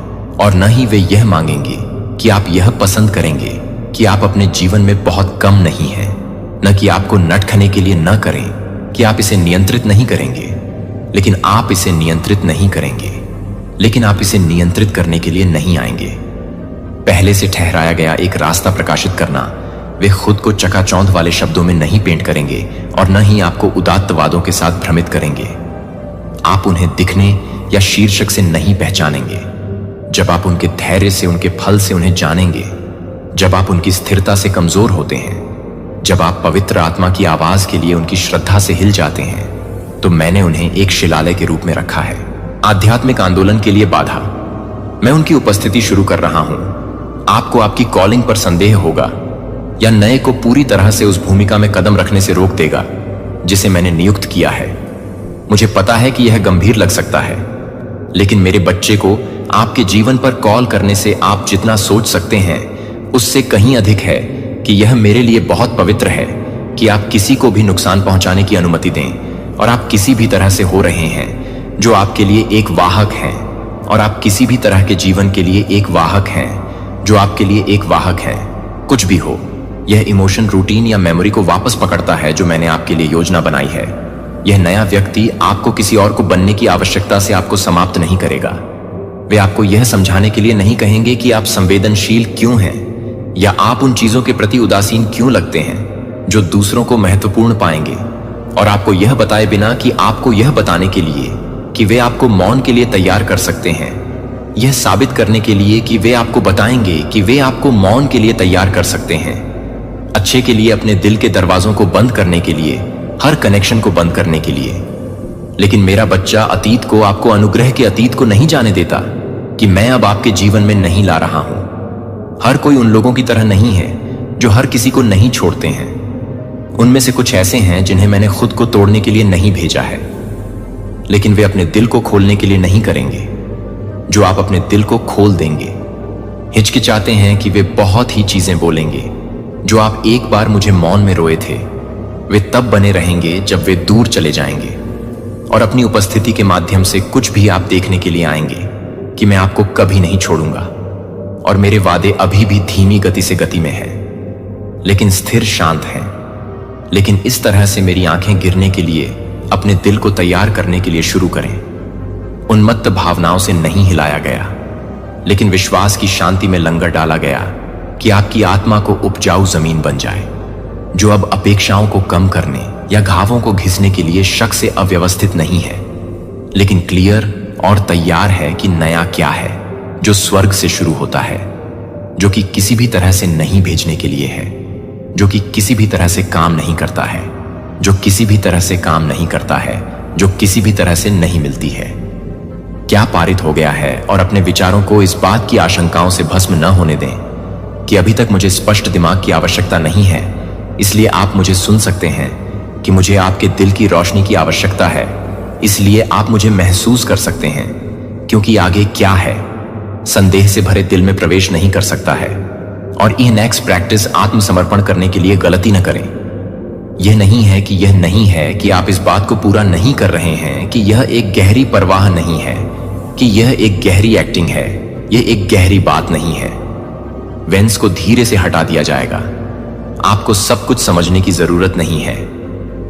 और न ही वे यह मांगेंगे कि आप यह पसंद करेंगे कि आप अपने जीवन में बहुत कम नहीं हैं, न कि आपको नटखने के लिए न करें कि आप इसे नियंत्रित नहीं करेंगे, लेकिन आप इसे नियंत्रित नहीं करेंगे, लेकिन आप इसे नियंत्रित करने के लिए नहीं आएंगे। पहले से ठहराया गया एक रास्ता प्रकाशित करना, वे खुद को चकाचौंध वाले शब्दों में नहीं पेंट करेंगे और न ही आपको उदात्तवादों के साथ भ्रमित करेंगे। आप उन्हें दिखने या शीर्षक से नहीं पहचानेंगे। जब आप उनके धैर्य से, उनके फल से उन्हें जानेंगे, जब आप उनकी स्थिरता से कमजोर होते हैं, जब आप पवित्र आत्मा की आवाज के लिए उनकी श्रद्धा से हिल जाते हैं, तो मैंने उन्हें एक शिलालय के रूप में रखा है। आध्यात्मिक आंदोलन के लिए बाधा। मैं उनकी उपस्थिति शुरू कर रहा हूं। आपको आपकी कॉलिंग पर संदेह होगा या नए को पूरी तरह से उस भूमिका में कदम रखने से रोक देगा जिसे मैंने नियुक्त किया है। मुझे पता है कि यह गंभीर लग सकता है, लेकिन मेरे बच्चे को आपके जीवन पर कॉल करने से आप जितना सोच सकते हैं उससे कहीं अधिक है कि यह मेरे लिए बहुत पवित्र है कि आप किसी को भी नुकसान पहुंचाने की अनुमति दें, और आप किसी भी तरह से हो रहे हैं जो आपके लिए एक वाहक हैं, और आप किसी भी तरह के जीवन के लिए एक वाहक हैं जो आपके लिए एक वाहक है। कुछ भी हो, यह इमोशन, रूटीन या मेमोरी को वापस पकड़ता है जो मैंने आपके लिए योजना बनाई है। यह नया व्यक्ति आपको किसी और को बनने की आवश्यकता से आपको समाप्त नहीं करेगा। वे आपको यह समझाने के लिए नहीं कहेंगे कि आप संवेदनशील क्यों हैं या आप उन चीजों के प्रति उदासीन क्यों लगते हैं जो दूसरों को महत्वपूर्ण पाएंगे, और आपको यह बताए बिना कि आपको यह बताने के लिए कि वे आपको मौन के लिए तैयार कर सकते हैं, यह साबित करने के लिए कि वे आपको बताएंगे कि वे आपको मौन के लिए तैयार कर सकते हैं, अच्छे के लिए अपने दिल के दरवाजों को बंद करने के लिए, हर कनेक्शन को बंद करने के लिए। लेकिन मेरा बच्चा अतीत को, आपको अनुग्रह के अतीत को नहीं जाने देता कि मैं अब आपके जीवन में नहीं ला रहा हूं। हर कोई उन लोगों की तरह नहीं है जो हर किसी को नहीं छोड़ते हैं। उनमें से कुछ ऐसे हैं जिन्हें मैंने खुद को तोड़ने के लिए नहीं भेजा है, लेकिन वे अपने दिल को खोलने के लिए नहीं करेंगे जो आप अपने दिल को खोल देंगे। हिचकिचाते हैं कि वे बहुत ही चीजें बोलेंगे जो आप एक बार मुझे मौन में रोए थे, वे तब बने रहेंगे जब वे दूर चले जाएंगे और अपनी उपस्थिति के माध्यम से कुछ भी आप देखने के लिए आएंगे कि मैं आपको कभी नहीं छोड़ूंगा और मेरे वादे अभी भी धीमी गति से गति में हैं, लेकिन स्थिर शांत हैं। लेकिन इस तरह से मेरी आंखें गिरने के लिए, अपने दिल को तैयार करने के लिए शुरू करें। उन्मत्त भावनाओं से नहीं हिलाया गया, लेकिन विश्वास की शांति में लंगर डाला गया कि आपकी आत्मा को उपजाऊ जमीन बन जाए, जो अब अपेक्षाओं को कम करने या घावों को घिसने के लिए शक से अव्यवस्थित नहीं है, लेकिन क्लियर और तैयार है कि नया क्या है, जो स्वर्ग से शुरू होता है, जो कि किसी भी तरह से नहीं भेजने के लिए है, जो कि किसी भी तरह से काम नहीं करता है, जो किसी भी तरह से काम नहीं करता है, जो किसी भी तरह से नहीं मिलती है। क्या पारित हो गया है, और अपने विचारों को इस बात की आशंकाओं से भस्म न होने दें कि अभी तक मुझे स्पष्ट दिमाग की आवश्यकता नहीं है, इसलिए आप मुझे सुन सकते हैं कि मुझे आपके दिल की रोशनी की आवश्यकता है, इसलिए आप मुझे महसूस कर सकते हैं, क्योंकि आगे क्या है संदेह से भरे दिल में प्रवेश नहीं कर सकता है। और ये नेक्स्ट प्रैक्टिस आत्मसमर्पण करने के लिए गलती न करें। यह नहीं है कि यह नहीं है कि आप इस बात को पूरा नहीं कर रहे हैं, कि यह एक गहरी परवाह नहीं है, कि यह एक गहरी एक्टिंग है, यह एक गहरी बात नहीं है। वेंस को धीरे से हटा दिया जाएगा। आपको सब कुछ समझने की जरूरत नहीं है,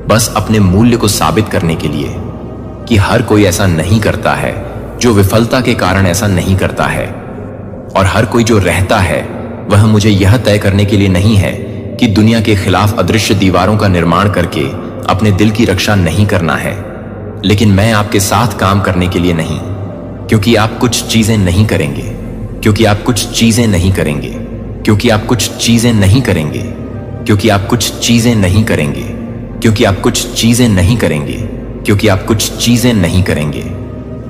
बस अपने मूल्य को साबित करने के लिए कि हर कोई ऐसा नहीं करता है, जो विफलता के कारण ऐसा नहीं करता है, और हर कोई जो रहता है वह मुझे यह तय करने के लिए नहीं है कि दुनिया के खिलाफ अदृश्य दीवारों का निर्माण करके अपने दिल की रक्षा नहीं करना है, लेकिन मैं आपके साथ काम करने के लिए नहीं, क्योंकि आप कुछ चीजें नहीं करेंगे, क्योंकि आप कुछ चीजें नहीं करेंगे, क्योंकि आप कुछ चीजें नहीं करेंगे, क्योंकि आप कुछ चीजें नहीं करेंगे, क्योंकि आप कुछ चीजें नहीं करेंगे, क्योंकि आप कुछ चीजें नहीं करेंगे।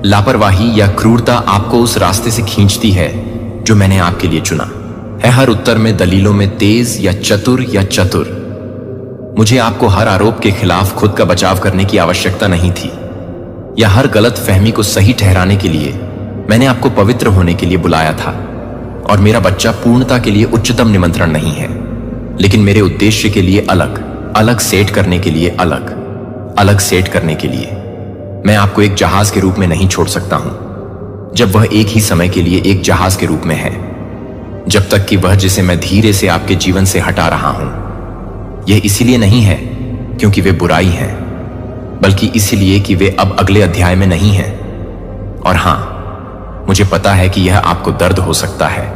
लापरवाही या क्रूरता आपको उस रास्ते से खींचती है जो मैंने आपके लिए चुना है। हर उत्तर में दलीलों में तेज या चतुर। मुझे आपको हर आरोप के खिलाफ खुद का बचाव करने की आवश्यकता नहीं थी, या हर गलत फहमी को सही ठहराने के लिए मैंने आपको पवित्र होने के लिए बुलाया था। और मेरा बच्चा पूर्णता के लिए उच्चतम निमंत्रण नहीं है, लेकिन मेरे उद्देश्य के लिए अलग सेट करने के लिए अलग सेट करने के लिए। मैं आपको एक जहाज के रूप में नहीं छोड़ सकता हूं, जब वह एक ही समय के लिए एक जहाज के रूप में है, जब तक कि वह जिसे मैं धीरे से आपके जीवन से हटा रहा हूं। यह इसीलिए नहीं है क्योंकि वे बुराई हैं, बल्कि इसलिए कि वे अब अगले अध्याय में नहीं हैं। और हां, मुझे पता है कि यह आपको दर्द हो सकता है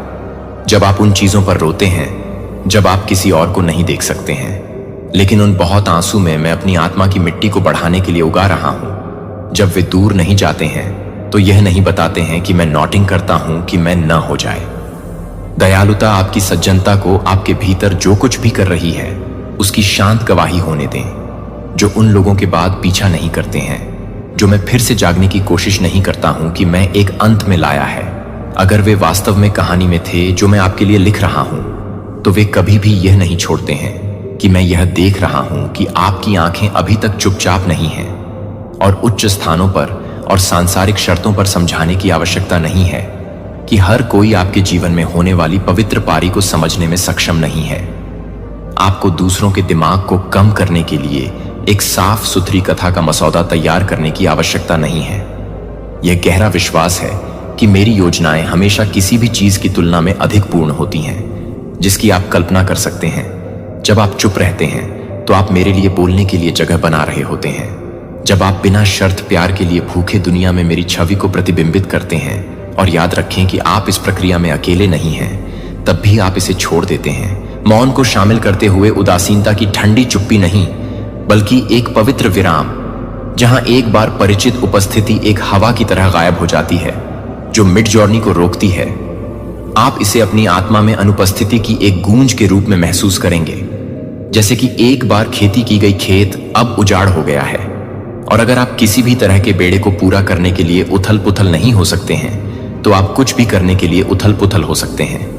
जब आप उन चीजों पर रोते हैं जब आप किसी और को नहीं देख सकते हैं, लेकिन उन बहुत आंसू में मैं अपनी आत्मा की मिट्टी को बढ़ाने के लिए उगा रहा हूं। जब वे दूर नहीं जाते हैं तो यह नहीं बताते हैं कि मैं नॉटिंग करता हूं कि मैं न हो जाए। दयालुता आपकी सज्जनता को आपके भीतर जो कुछ भी कर रही है उसकी शांत गवाही होने दें, जो उन लोगों के बाद पीछा नहीं करते हैं, जो मैं फिर से जागने की कोशिश नहीं करता हूं कि मैं एक अंत में लाया है। अगर वे वास्तव में कहानी में थे जो मैं आपके लिए लिख रहा हूं, तो वे कभी भी यह नहीं छोड़ते हैं कि मैं यह देख रहा हूं कि आपकी आंखें अभी तक चुपचाप नहीं हैं, और उच्च स्थानों पर और सांसारिक शर्तों पर समझाने की आवश्यकता नहीं है कि हर कोई आपके जीवन में होने वाली पवित्र पारी को समझने में सक्षम नहीं है। आपको दूसरों के दिमाग को कम करने के लिए एक साफ सुथरी कथा का मसौदा तैयार करने की आवश्यकता नहीं है। यह गहरा विश्वास है कि मेरी योजनाएं हमेशा किसी भी चीज की तुलना में अधिक पूर्ण होती हैं जिसकी आप कल्पना कर सकते हैं। जब आप चुप रहते हैं तो आप मेरे लिए बोलने के लिए जगह बना रहे होते हैं। जब आप बिना शर्त प्यार के लिए भूखे दुनिया में मेरी छवि को प्रतिबिंबित करते हैं और याद रखें कि आप इस प्रक्रिया में अकेले नहीं हैं, तब भी आप इसे छोड़ देते हैं। मौन को शामिल करते हुए उदासीनता की ठंडी चुप्पी नहीं, बल्कि एक पवित्र विराम, जहां एक बार परिचित उपस्थिति एक हवा की तरह गायब हो जाती है जो मिड जॉर्नी को रोकती है। आप इसे अपनी आत्मा में अनुपस्थिति की एक गूंज के रूप में महसूस करेंगे, जैसे कि एक बार खेती की गई खेत अब उजाड़ हो गया है। और अगर आप किसी भी तरह के बेड़े को पूरा करने के लिए उथल पुथल नहीं हो सकते हैं, तो आप कुछ भी करने के लिए उथल पुथल हो सकते हैं।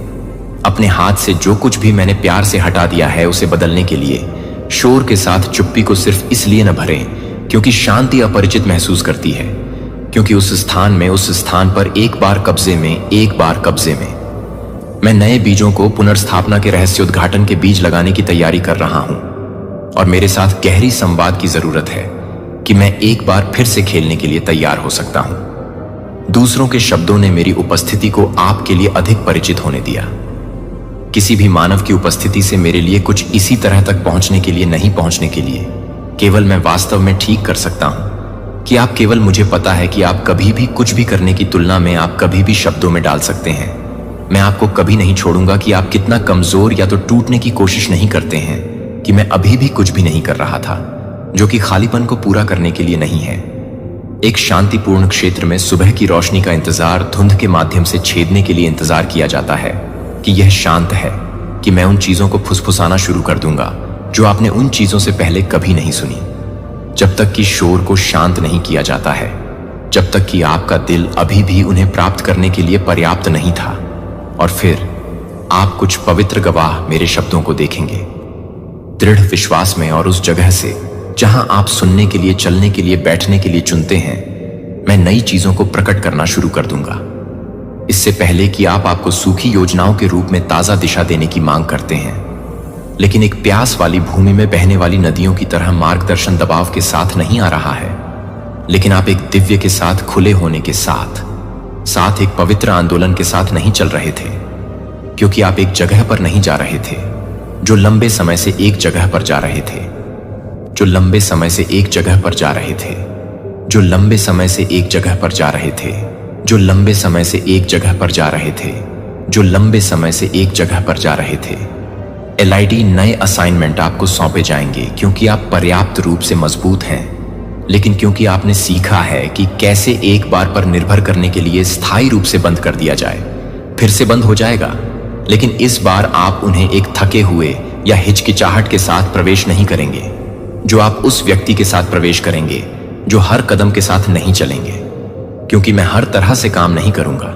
अपने हाथ से जो कुछ भी मैंने प्यार से हटा दिया है उसे बदलने के लिए शोर के साथ चुप्पी को सिर्फ इसलिए न भरें क्योंकि शांति अपरिचित महसूस करती है, क्योंकि उस स्थान पर एक बार कब्जे में मैं नए बीजों को पुनर्स्थापना के रहस्योद्घाटन के बीज लगाने की तैयारी कर रहा हूं। और मेरे साथ गहरी संवाद की जरूरत है कि मैं एक बार फिर से खेलने के लिए तैयार हो सकता हूं। दूसरों के शब्दों ने मेरी उपस्थिति को आपके लिए अधिक परिचित होने दिया। किसी भी मानव की उपस्थिति से मेरे लिए कुछ इसी तरह तक पहुंचने के लिए नहीं पहुंचने के लिए केवल मैं वास्तव में ठीक कर सकता हूं कि आप केवल मुझे पता है कि आप कभी भी कुछ भी करने की तुलना में आप कभी भी शब्दों में डाल सकते हैं। मैं आपको कभी नहीं छोड़ूंगा कि आप कितना कमजोर या तो टूटने की कोशिश नहीं करते हैं कि मैं अभी भी कुछ भी नहीं कर रहा था, जो कि खालीपन को पूरा करने के लिए नहीं है। एक शांतिपूर्ण क्षेत्र में सुबह की रोशनी का इंतजार धुंध के माध्यम से छेदने के लिए इंतजार किया जाता है कि यह शांत है, कि मैं उन चीजों को फुसफुसाना शुरू कर दूंगा जो आपने उन चीजों से पहले कभी नहीं सुनी। जब तक कि शोर को शांत नहीं किया जाता है, जब तक कि आपका दिल अभी भी उन्हें प्राप्त करने के लिए पर्याप्त नहीं था। और फिर आप कुछ पवित्र गवाह मेरे शब्दों को देखेंगे, दृढ़ विश्वास में, और उस जगह से जहां आप सुनने के लिए, चलने के लिए, बैठने के लिए चुनते हैं, मैं नई चीजों को प्रकट करना शुरू कर दूंगा। इससे पहले कि आप आपको सूखी योजनाओं के रूप में ताजा दिशा देने की मांग करते हैं, लेकिन एक प्यास वाली भूमि में बहने वाली नदियों की तरह मार्गदर्शन दबाव के साथ नहीं आ रहा है, लेकिन आप एक दिव्य के साथ, खुले होने के साथ एक पवित्र आंदोलन के साथ नहीं चल रहे थे, क्योंकि आप एक जगह पर नहीं जा रहे थे जो लंबे समय से एक जगह पर जा रहे थे, जो लंबे समय से एक जगह पर जा रहे थे, जो लंबे समय से एक जगह पर जा रहे थे, जो लंबे समय से एक जगह पर जा रहे थे, जो लंबे समय से एक जगह पर जा रहे थे। LID नए असाइनमेंट आपको सौंपे जाएंगे क्योंकि आप पर्याप्त रूप से मजबूत हैं, लेकिन क्योंकि आपने सीखा है कि कैसे एक बार पर निर्भर करने के लिए स्थायी रूप से बंद कर दिया जाए। फिर से बंद हो जाएगा, लेकिन इस बार आप उन्हें एक थके हुए या हिचकिचाहट के साथ प्रवेश नहीं करेंगे, जो आप उस व्यक्ति के साथ प्रवेश करेंगे जो हर कदम के साथ नहीं चलेंगे, क्योंकि मैं हर तरह से काम नहीं करूंगा।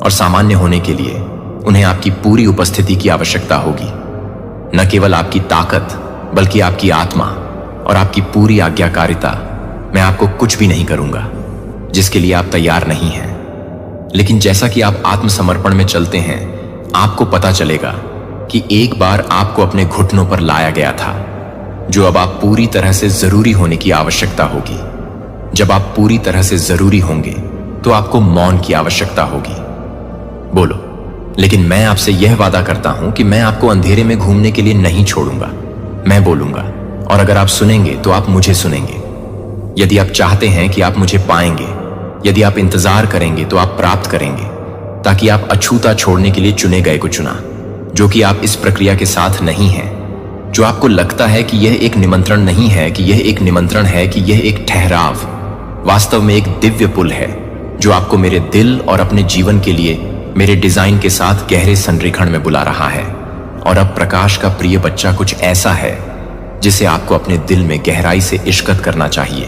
और सामान्य होने के लिए उन्हें आपकी पूरी उपस्थिति की आवश्यकता होगी, न केवल आपकी ताकत बल्कि आपकी आत्मा और आपकी पूरी आज्ञाकारिता। मैं आपको कुछ भी नहीं करूंगा जिसके लिए आप तैयार नहीं हैं, लेकिन जैसा कि आप आत्मसमर्पण में चलते हैं, आपको पता चलेगा कि एक बार आपको अपने घुटनों पर लाया गया था, जो अब आप पूरी तरह से जरूरी होने की आवश्यकता होगी। जब आप पूरी तरह से जरूरी होंगे तो आपको मौन की आवश्यकता होगी। बोलो, लेकिन मैं आपसे यह वादा करता हूं कि मैं आपको अंधेरे में घूमने के लिए नहीं छोड़ूंगा। मैं बोलूंगा, और अगर आप सुनेंगे तो आप मुझे सुनेंगे। यदि आप चाहते हैं कि आप मुझे पाएंगे, यदि आप इंतजार करेंगे तो आप प्राप्त करेंगे, ताकि आप अछूता छोड़ने के लिए चुने गए को चुना, जो कि आप इस प्रक्रिया के साथ नहीं हैं, जो आपको लगता है कि यह एक निमंत्रण नहीं है, कि यह एक निमंत्रण है, कि यह एक ठहराव वास्तव में एक दिव्य पुल है जो आपको मेरे दिल और अपने जीवन के लिए मेरे डिजाइन के साथ गहरे संरेखण में बुला रहा है। और अब प्रकाश का प्रिय बच्चा कुछ ऐसा है जिसे आपको अपने दिल में गहराई से इश्कत करना चाहिए।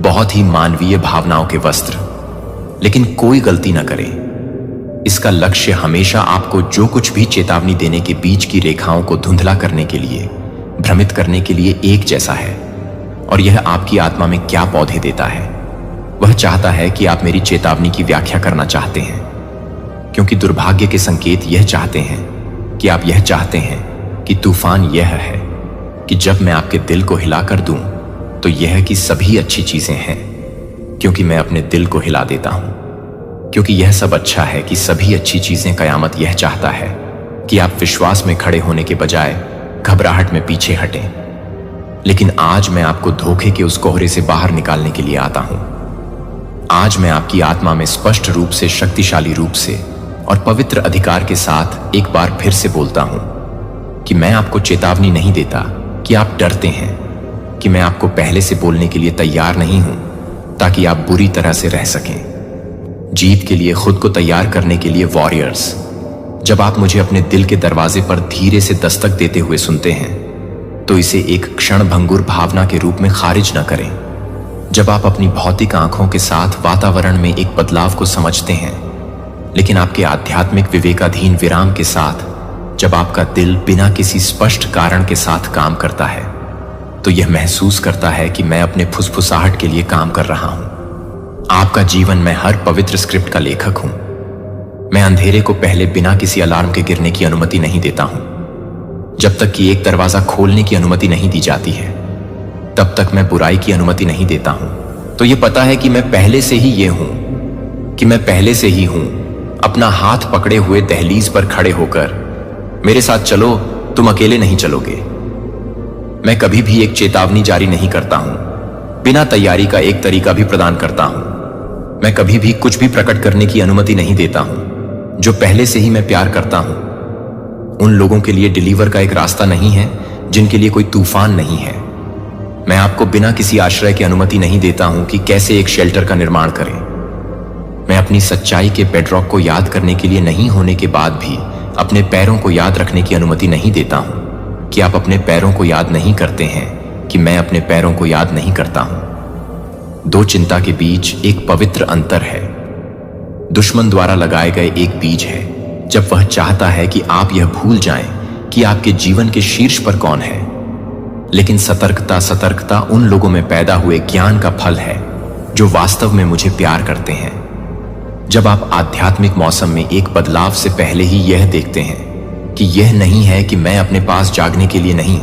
बहुत ही मानवीय भावनाओं के वस्त्र, लेकिन कोई गलती न करे। इसका लक्ष्य हमेशा आपको जो कुछ भी चेतावनी देने के बीच की रेखाओं को धुंधला करने के लिए, भ्रमित करने के लिए एक जैसा है। और यह आपकी आत्मा में क्या पौधे देता है? वह चाहता है कि आप मेरी चेतावनी की व्याख्या करना चाहते हैं, क्योंकि दुर्भाग्य के संकेत यह चाहते हैं कि आप यह चाहते हैं कि तूफान यह है कि जब मैं आपके दिल को हिला कर दूं तो यह कि सभी अच्छी चीजें हैं, क्योंकि मैं अपने दिल को हिला देता हूं, क्योंकि यह सब अच्छा है कि सभी अच्छी चीजें। कयामत यह चाहता है कि आप विश्वास में खड़े होने के बजाय घबराहट में पीछे हटें। लेकिन आज मैं आपको धोखे के उस कोहरे से बाहर निकालने के लिए आता हूं। आज मैं आपकी आत्मा में स्पष्ट रूप से, शक्तिशाली रूप से और पवित्र अधिकार के साथ एक बार फिर से बोलता हूं कि मैं आपको चेतावनी नहीं देता कि आप डरते हैं, कि मैं आपको पहले से बोलने के लिए तैयार नहीं हूं ताकि आप बुरी तरह से रह सकें। जीत के लिए खुद को तैयार करने के लिए वॉरियर्स, जब आप मुझे अपने दिल के दरवाजे पर धीरे से दस्तक देते हुए सुनते हैं तो इसे एक क्षणभंगुर भावना के रूप में खारिज न करें। जब आप अपनी भौतिक आंखों के साथ वातावरण में एक बदलाव को समझते हैं, लेकिन आपके आध्यात्मिक विवेकाधीन विराम के साथ जब आपका दिल बिना किसी स्पष्ट कारण के साथ काम करता है, तो यह महसूस करता है कि मैं अपने फुसफुसाहट के लिए काम कर रहा हूं। आपका जीवन में हर पवित्र स्क्रिप्ट का लेखक हूं। मैं अंधेरे को पहले बिना किसी अलार्म के गिरने की अनुमति नहीं देता हूं। जब तक कि एक दरवाजा खोलने की अनुमति नहीं दी जाती है, तब तक मैं बुराई की अनुमति नहीं देता हूं। तो यह पता है कि मैं पहले से ही ये हूं, कि मैं पहले से ही हूं। अपना हाथ पकड़े हुए दहलीज पर खड़े होकर मेरे साथ चलो, तुम अकेले नहीं चलोगे। मैं कभी भी एक चेतावनी जारी नहीं करता हूं, बिना तैयारी का एक तरीका भी प्रदान करता हूं। मैं कभी भी कुछ भी प्रकट करने की अनुमति नहीं देता हूं जो पहले से ही मैं प्यार करता हूं। उन लोगों के लिए डिलीवर का एक रास्ता नहीं है जिनके लिए कोई तूफान नहीं है। मैं आपको बिना किसी आश्रय की अनुमति नहीं देता हूं कि कैसे एक शेल्टर का निर्माण करें। मैं अपनी सच्चाई के बेडरॉक को याद करने के लिए नहीं होने के बाद भी अपने पैरों को याद रखने की अनुमति नहीं देता हूं कि आप अपने पैरों को याद नहीं करते हैं कि मैं अपने पैरों को याद नहीं करता हूं। दो चिंता के बीच एक पवित्र अंतर है। दुश्मन द्वारा लगाए गए एक बीज है जब वह चाहता है कि आप यह भूल जाएं कि आपके जीवन के शीर्ष पर कौन है। लेकिन सतर्कता उन लोगों में पैदा हुए ज्ञान का फल है जो वास्तव में मुझे प्यार करते हैं। जब आप आध्यात्मिक मौसम में एक बदलाव से पहले ही यह देखते हैं कि यह नहीं है कि मैं अपने पास जागने के लिए नहीं,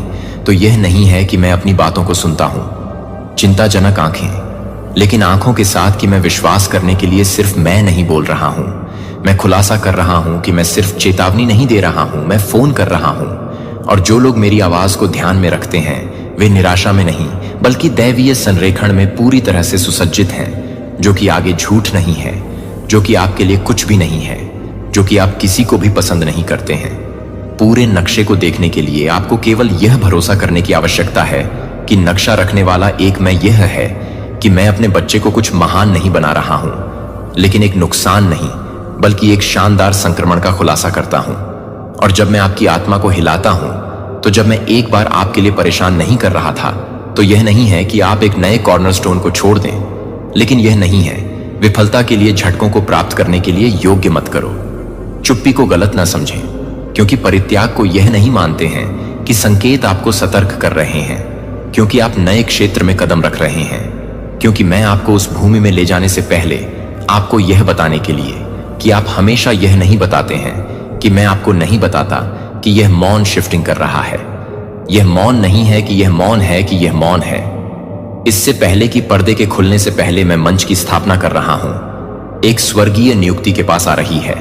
तो यह नहीं है कि मैं अपनी बातों को सुनता हूं। चिंताजनक आंखें, लेकिन आंखों के साथ कि मैं विश्वास करने के लिए सिर्फ मैं नहीं बोल रहा हूं। मैं खुलासा कर रहा हूं कि मैं सिर्फ चेतावनी नहीं दे रहा हूं, मैं फोन कर रहा हूं। और जो लोग मेरी आवाज को ध्यान में रखते हैं वे निराशा में नहीं बल्कि दैवीय संरेखण में पूरी तरह से सुसज्जित हैं, जो कि आगे झूठ नहीं है, जो कि आपके लिए कुछ भी नहीं है, जो कि आप किसी को भी पसंद नहीं करते हैं। पूरे नक्शे को देखने के लिए आपको केवल यह भरोसा करने की आवश्यकता है कि नक्शा रखने वाला एक मैं यह है कि मैं अपने बच्चे को कुछ महान नहीं बना रहा हूं, लेकिन एक नुकसान नहीं बल्कि एक शानदार संक्रमण का खुलासा करता हूं। और जब मैं आपकी आत्मा को हिलाता हूं, तो जब मैं एक बार आपके लिए परेशान नहीं कर रहा था, तो यह नहीं है कि आप एक नए कॉर्नरस्टोन को छोड़ दें, लेकिन यह नहीं है विफलता के लिए झटकों को प्राप्त करने के लिए योग्य मत करो। चुप्पी को गलत ना समझें, क्योंकि परित्याग को यह नहीं मानते हैं कि संकेत आपको सतर्क कर रहे हैं, क्योंकि आप नए क्षेत्र में कदम रख रहे हैं। क्योंकि मैं आपको उस भूमि में ले जाने से पहले आपको यह बताने के लिए कि आप हमेशा यह नहीं बताते हैं कि मैं आपको नहीं बताता कि यह मौन शिफ्टिंग कर रहा है। यह मौन नहीं है कि यह मौन है कि यह मौन है। इससे पहले कि पर्दे के खुलने से पहले मैं मंच की स्थापना कर रहा हूं, एक स्वर्गीय नियुक्ति के पास आ रही है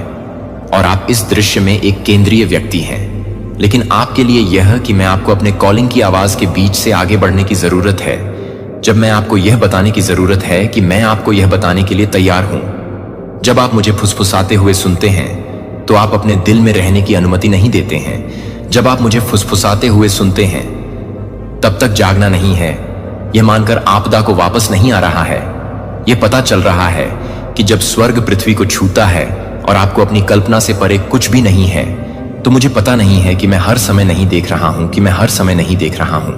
और आप इस दृश्य में एक केंद्रीय व्यक्ति हैं। लेकिन आपके लिए यह कि मैं आपको अपने कॉलिंग की आवाज के बीच से आगे बढ़ने की जरूरत है, जब मैं आपको यह बताने की जरूरत है कि मैं आपको यह बताने के लिए तैयार हूं। जब आप मुझे फुसफुसाते हुए सुनते हैं तो आप अपने दिल में रहने की अनुमति नहीं देते हैं। जब आप मुझे फुसफुसाते हुए सुनते हैं तब तक जागना नहीं है, यह मानकर आपदा को वापस नहीं आ रहा है। यह पता चल रहा है कि जब स्वर्ग पृथ्वी को छूता है और आपको अपनी कल्पना से परे कुछ भी नहीं है, तो मुझे पता नहीं है कि मैं हर समय नहीं देख रहा हूं, कि मैं हर समय नहीं देख रहा हूं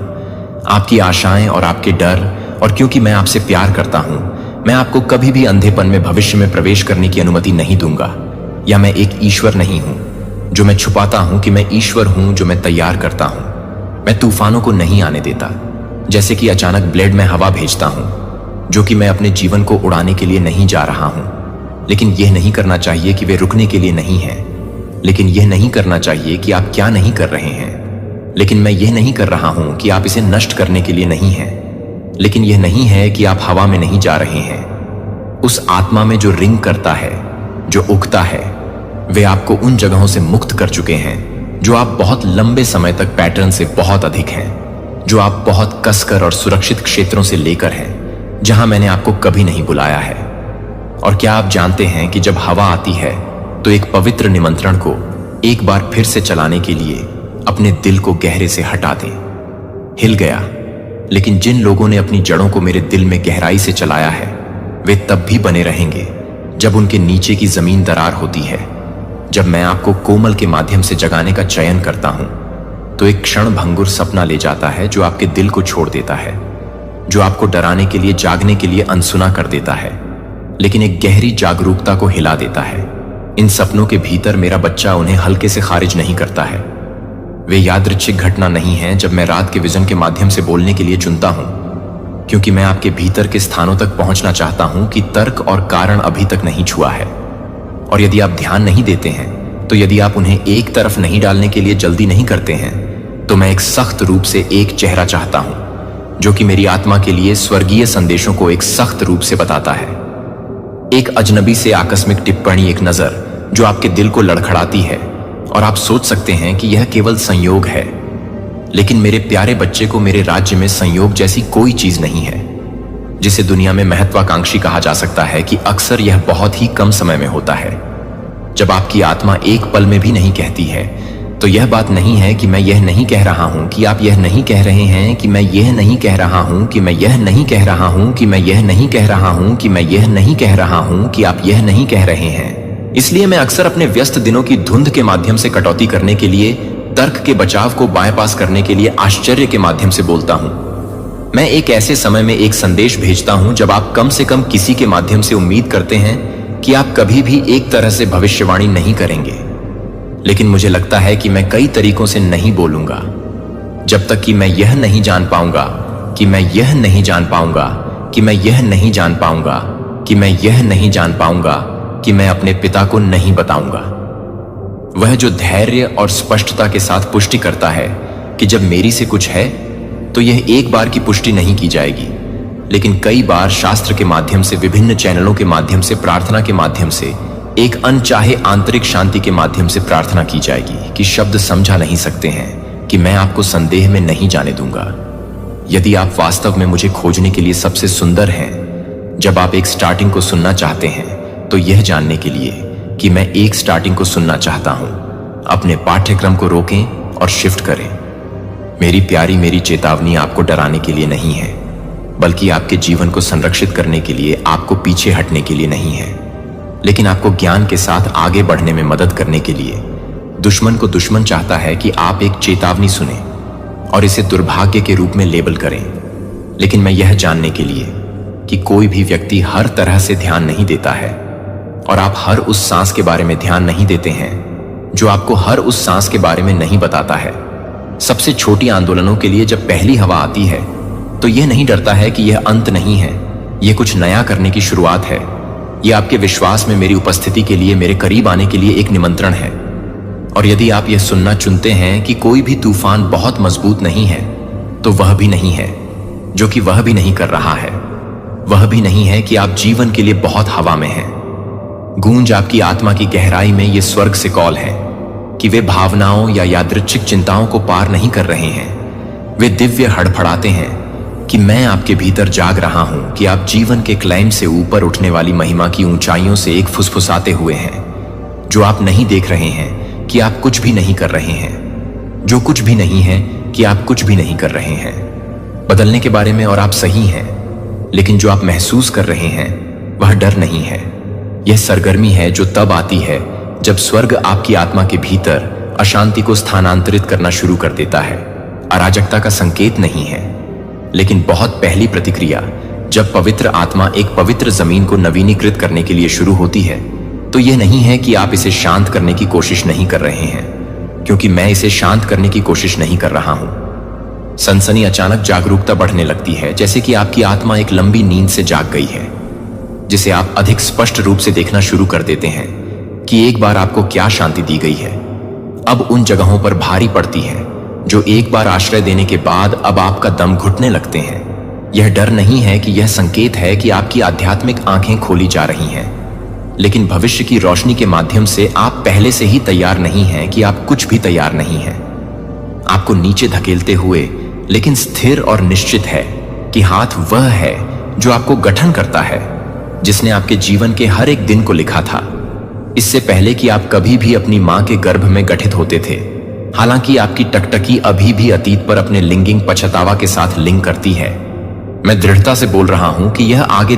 आपकी आशाएं और आपके डर। और क्योंकि मैं आपसे प्यार करता हूं, मैं आपको कभी भी अंधेपन में भविष्य में प्रवेश करने की अनुमति नहीं दूंगा। या मैं एक ईश्वर नहीं हूं जो मैं छुपाता हूं कि मैं ईश्वर हूं जो मैं तैयार करता हूं। मैं तूफानों को नहीं आने देता, जैसे कि अचानक ब्लेड में हवा भेजता हूं, जो कि मैं अपने जीवन को उड़ाने के लिए नहीं जा रहा हूं। लेकिन यह नहीं करना चाहिए कि वे रुकने के लिए नहीं है। लेकिन यह नहीं करना चाहिए कि आप क्या नहीं कर रहे हैं। लेकिन मैं यह नहीं कर रहा हूं कि आप इसे नष्ट करने के लिए नहीं है। लेकिन यह नहीं है कि आप हवा में नहीं जा रहे हैं। उस आत्मा में जो रिंग करता है, जो उगता है, वे आपको उन जगहों से मुक्त कर चुके हैं जो आप बहुत लंबे समय तक पैटर्न से बहुत अधिक हैं, जो आप बहुत कसकर और सुरक्षित क्षेत्रों से लेकर हैं, जहां मैंने आपको कभी नहीं बुलाया है। और क्या आप जानते हैं कि जब हवा आती है तो एक पवित्र निमंत्रण को एक बार फिर से चलाने के लिए अपने दिल को गहरे से हटा दें। हिल गया, लेकिन जिन लोगों ने अपनी जड़ों को मेरे दिल में गहराई से चलाया है वे तब भी बने रहेंगे जब उनके नीचे की जमीन दरार होती है। जब मैं आपको कोमल के माध्यम से जगाने का चयन करता हूं तो एक क्षण भंगुर सपना ले जाता है जो आपके दिल को छोड़ देता है, जो आपको डराने के लिए, जागने के लिए अनसुना कर देता है, लेकिन एक गहरी जागरूकता को हिला देता है। इन सपनों के भीतर मेरा बच्चा उन्हें हल्के से खारिज नहीं करता है। वे यादृच्छिक घटना नहीं है जब मैं रात के विजन के माध्यम से बोलने के लिए चुनता हूं, क्योंकि मैं आपके भीतर के स्थानों तक पहुंचना चाहता हूं कि तर्क और कारण अभी तक नहीं छुआ है। और यदि आप ध्यान नहीं देते हैं, तो यदि आप उन्हें एक तरफ नहीं डालने के लिए जल्दी नहीं करते हैं, तो मैं एक सख्त रूप से एक चेहरा चाहता हूं जो कि मेरी आत्मा के लिए स्वर्गीय संदेशों को एक सख्त रूप से बताता है। एक अजनबी से आकस्मिक टिप्पणी, एक नजर जो आपके दिल को लड़खड़ाती है और आप सोच सकते हैं कि यह केवल संयोग है, लेकिन मेरे प्यारे बच्चे को मेरे राज्य में संयोग जैसी कोई चीज नहीं है। जिसे दुनिया में महत्वाकांक्षी कहा जा सकता है कि अक्सर यह बहुत ही कम समय में होता है। जब आपकी आत्मा एक पल में भी नहीं कहती है, तो यह बात नहीं है कि मैं यह नहीं कह रहा हूं कि आप यह नहीं कह रहे हैं, कि मैं यह नहीं कह रहा हूं, कि मैं यह नहीं कह रहा हूं, कि मैं यह नहीं कह रहा हूं, कि मैं यह नहीं कह रहा हूं, कि आप यह नहीं कह रहे हैं। इसलिए मैं अक्सर अपने व्यस्त दिनों की धुंध के माध्यम से कटौती करने के लिए, तर्क के बचाव को बायपास करने के लिए आश्चर्य के माध्यम से बोलता हूं। मैं एक ऐसे समय में एक संदेश भेजता हूं जब आप कम से कम किसी के माध्यम से उम्मीद करते हैं कि आप कभी भी एक तरह से भविष्यवाणी नहीं करेंगे। लेकिन मुझे लगता है कि मैं कई तरीकों से नहीं बोलूंगा जब तक कि मैं यह नहीं जान पाऊंगा कि मैं यह नहीं जान पाऊंगा कि मैं यह नहीं जान पाऊंगा कि मैं यह नहीं जान पाऊंगा कि मैं अपने पिता को नहीं बताऊंगा। वह जो धैर्य और स्पष्टता के साथ पुष्टि करता है कि जब मेरी से कुछ है तो यह एक बार की पुष्टि नहीं की जाएगी, लेकिन कई बार शास्त्र के माध्यम से, विभिन्न चैनलों के माध्यम से, प्रार्थना के माध्यम से, एक अनचाहे आंतरिक शांति के माध्यम से प्रार्थना की जाएगी कि शब्द समझा नहीं सकते हैं कि मैं आपको संदेह में नहीं जाने दूंगा। यदि आप वास्तव में मुझे खोजने के लिए सबसे सुंदर हैं, जब आप एक स्टार्टिंग को सुनना चाहते हैं, तो यह जानने के लिए कि मैं एक स्टार्टिंग को सुनना चाहता हूं, अपने पाठ्यक्रम को रोकें और शिफ्ट करें। मेरी प्यारी, मेरी चेतावनी आपको डराने के लिए नहीं है, बल्कि आपके जीवन को संरक्षित करने के लिए, आपको पीछे हटने के लिए नहीं है, लेकिन आपको ज्ञान के साथ आगे बढ़ने में मदद करने के लिए। दुश्मन को दुश्मन चाहता है कि आप एक चेतावनी सुने और इसे दुर्भाग्य के रूप में लेबल करें, लेकिन मैं यह जानने के लिए कि कोई भी व्यक्ति हर तरह से ध्यान नहीं देता है और आप हर उस सांस के बारे में ध्यान नहीं देते हैं जो आपको हर उस सांस के बारे में नहीं बताता है। सबसे छोटी आंदोलनों के लिए जब पहली हवा आती है तो यह नहीं डरता है कि यह अंत नहीं है, यह कुछ नया करने की शुरुआत है। यह आपके विश्वास में मेरी उपस्थिति के लिए, मेरे करीब आने के लिए एक निमंत्रण है। और यदि आप यह सुनना चुनते हैं कि कोई भी तूफान बहुत मजबूत नहीं है, तो वह भी नहीं है जो कि वह भी नहीं कर रहा है। वह भी नहीं है कि आप जीवन के लिए बहुत हवा में हैं। गूंज आपकी आत्मा की गहराई में ये स्वर्ग से कॉल है कि वे भावनाओं या यादृच्छिक चिंताओं को पार नहीं कर रहे हैं। वे दिव्य हड़फड़ाते हैं कि मैं आपके भीतर जाग रहा हूं, कि आप जीवन के क्लाइम से ऊपर उठने वाली महिमा की ऊंचाइयों से एक फुसफुसाते हुए हैं। जो आप नहीं देख रहे हैं कि आप कुछ भी नहीं कर रहे हैं, जो कुछ भी नहीं है कि आप कुछ भी नहीं कर रहे हैं बदलने के बारे में, और आप सही हैं। लेकिन जो आप महसूस कर रहे हैं वह डर नहीं है, यह सरगर्मी है जो तब आती है जब स्वर्ग आपकी आत्मा के भीतर अशांति को स्थानांतरित करना शुरू कर देता है। अराजकता का संकेत नहीं है, लेकिन बहुत पहली प्रतिक्रिया जब पवित्र आत्मा एक पवित्र जमीन को नवीनीकृत करने के लिए शुरू होती है, तो यह नहीं है कि आप इसे शांत करने की कोशिश नहीं कर रहे हैं, क्योंकि मैं इसे शांत करने की कोशिश नहीं कर रहा हूं। सनसनी अचानक जागरूकता बढ़ने लगती है, जैसे कि आपकी आत्मा एक लंबी नींद से जाग गई है, जिसे आप अधिक स्पष्ट रूप से देखना शुरू कर देते हैं कि एक बार आपको क्या शांति दी गई है, अब उन जगहों पर भारी पड़ती है जो एक बार आश्रय देने के बाद अब आपका दम घुटने लगते हैं। यह डर नहीं है कि यह संकेत है कि आपकी आध्यात्मिक आंखें खोली जा रही हैं, लेकिन भविष्य की रोशनी के माध्यम से आप पहले से ही तैयार नहीं हैं कि आप कुछ भी तैयार नहीं हैं। आपको नीचे धकेलते हुए, लेकिन स्थिर और निश्चित है कि हाथ वह है जो आपको गठन करता है, जिसने आपके जीवन के हर एक दिन को लिखा था, इससे पहले कि आप कभी भी अपनी मां के गर्भ में गठित होते थे। हालांकि आपकी टकटकी अभी भी अतीत पर अपने लिंगिंग पछतावा के साथ लिंक करती है, मैं दृढ़ता से बोल रहा हूं कि यह आगे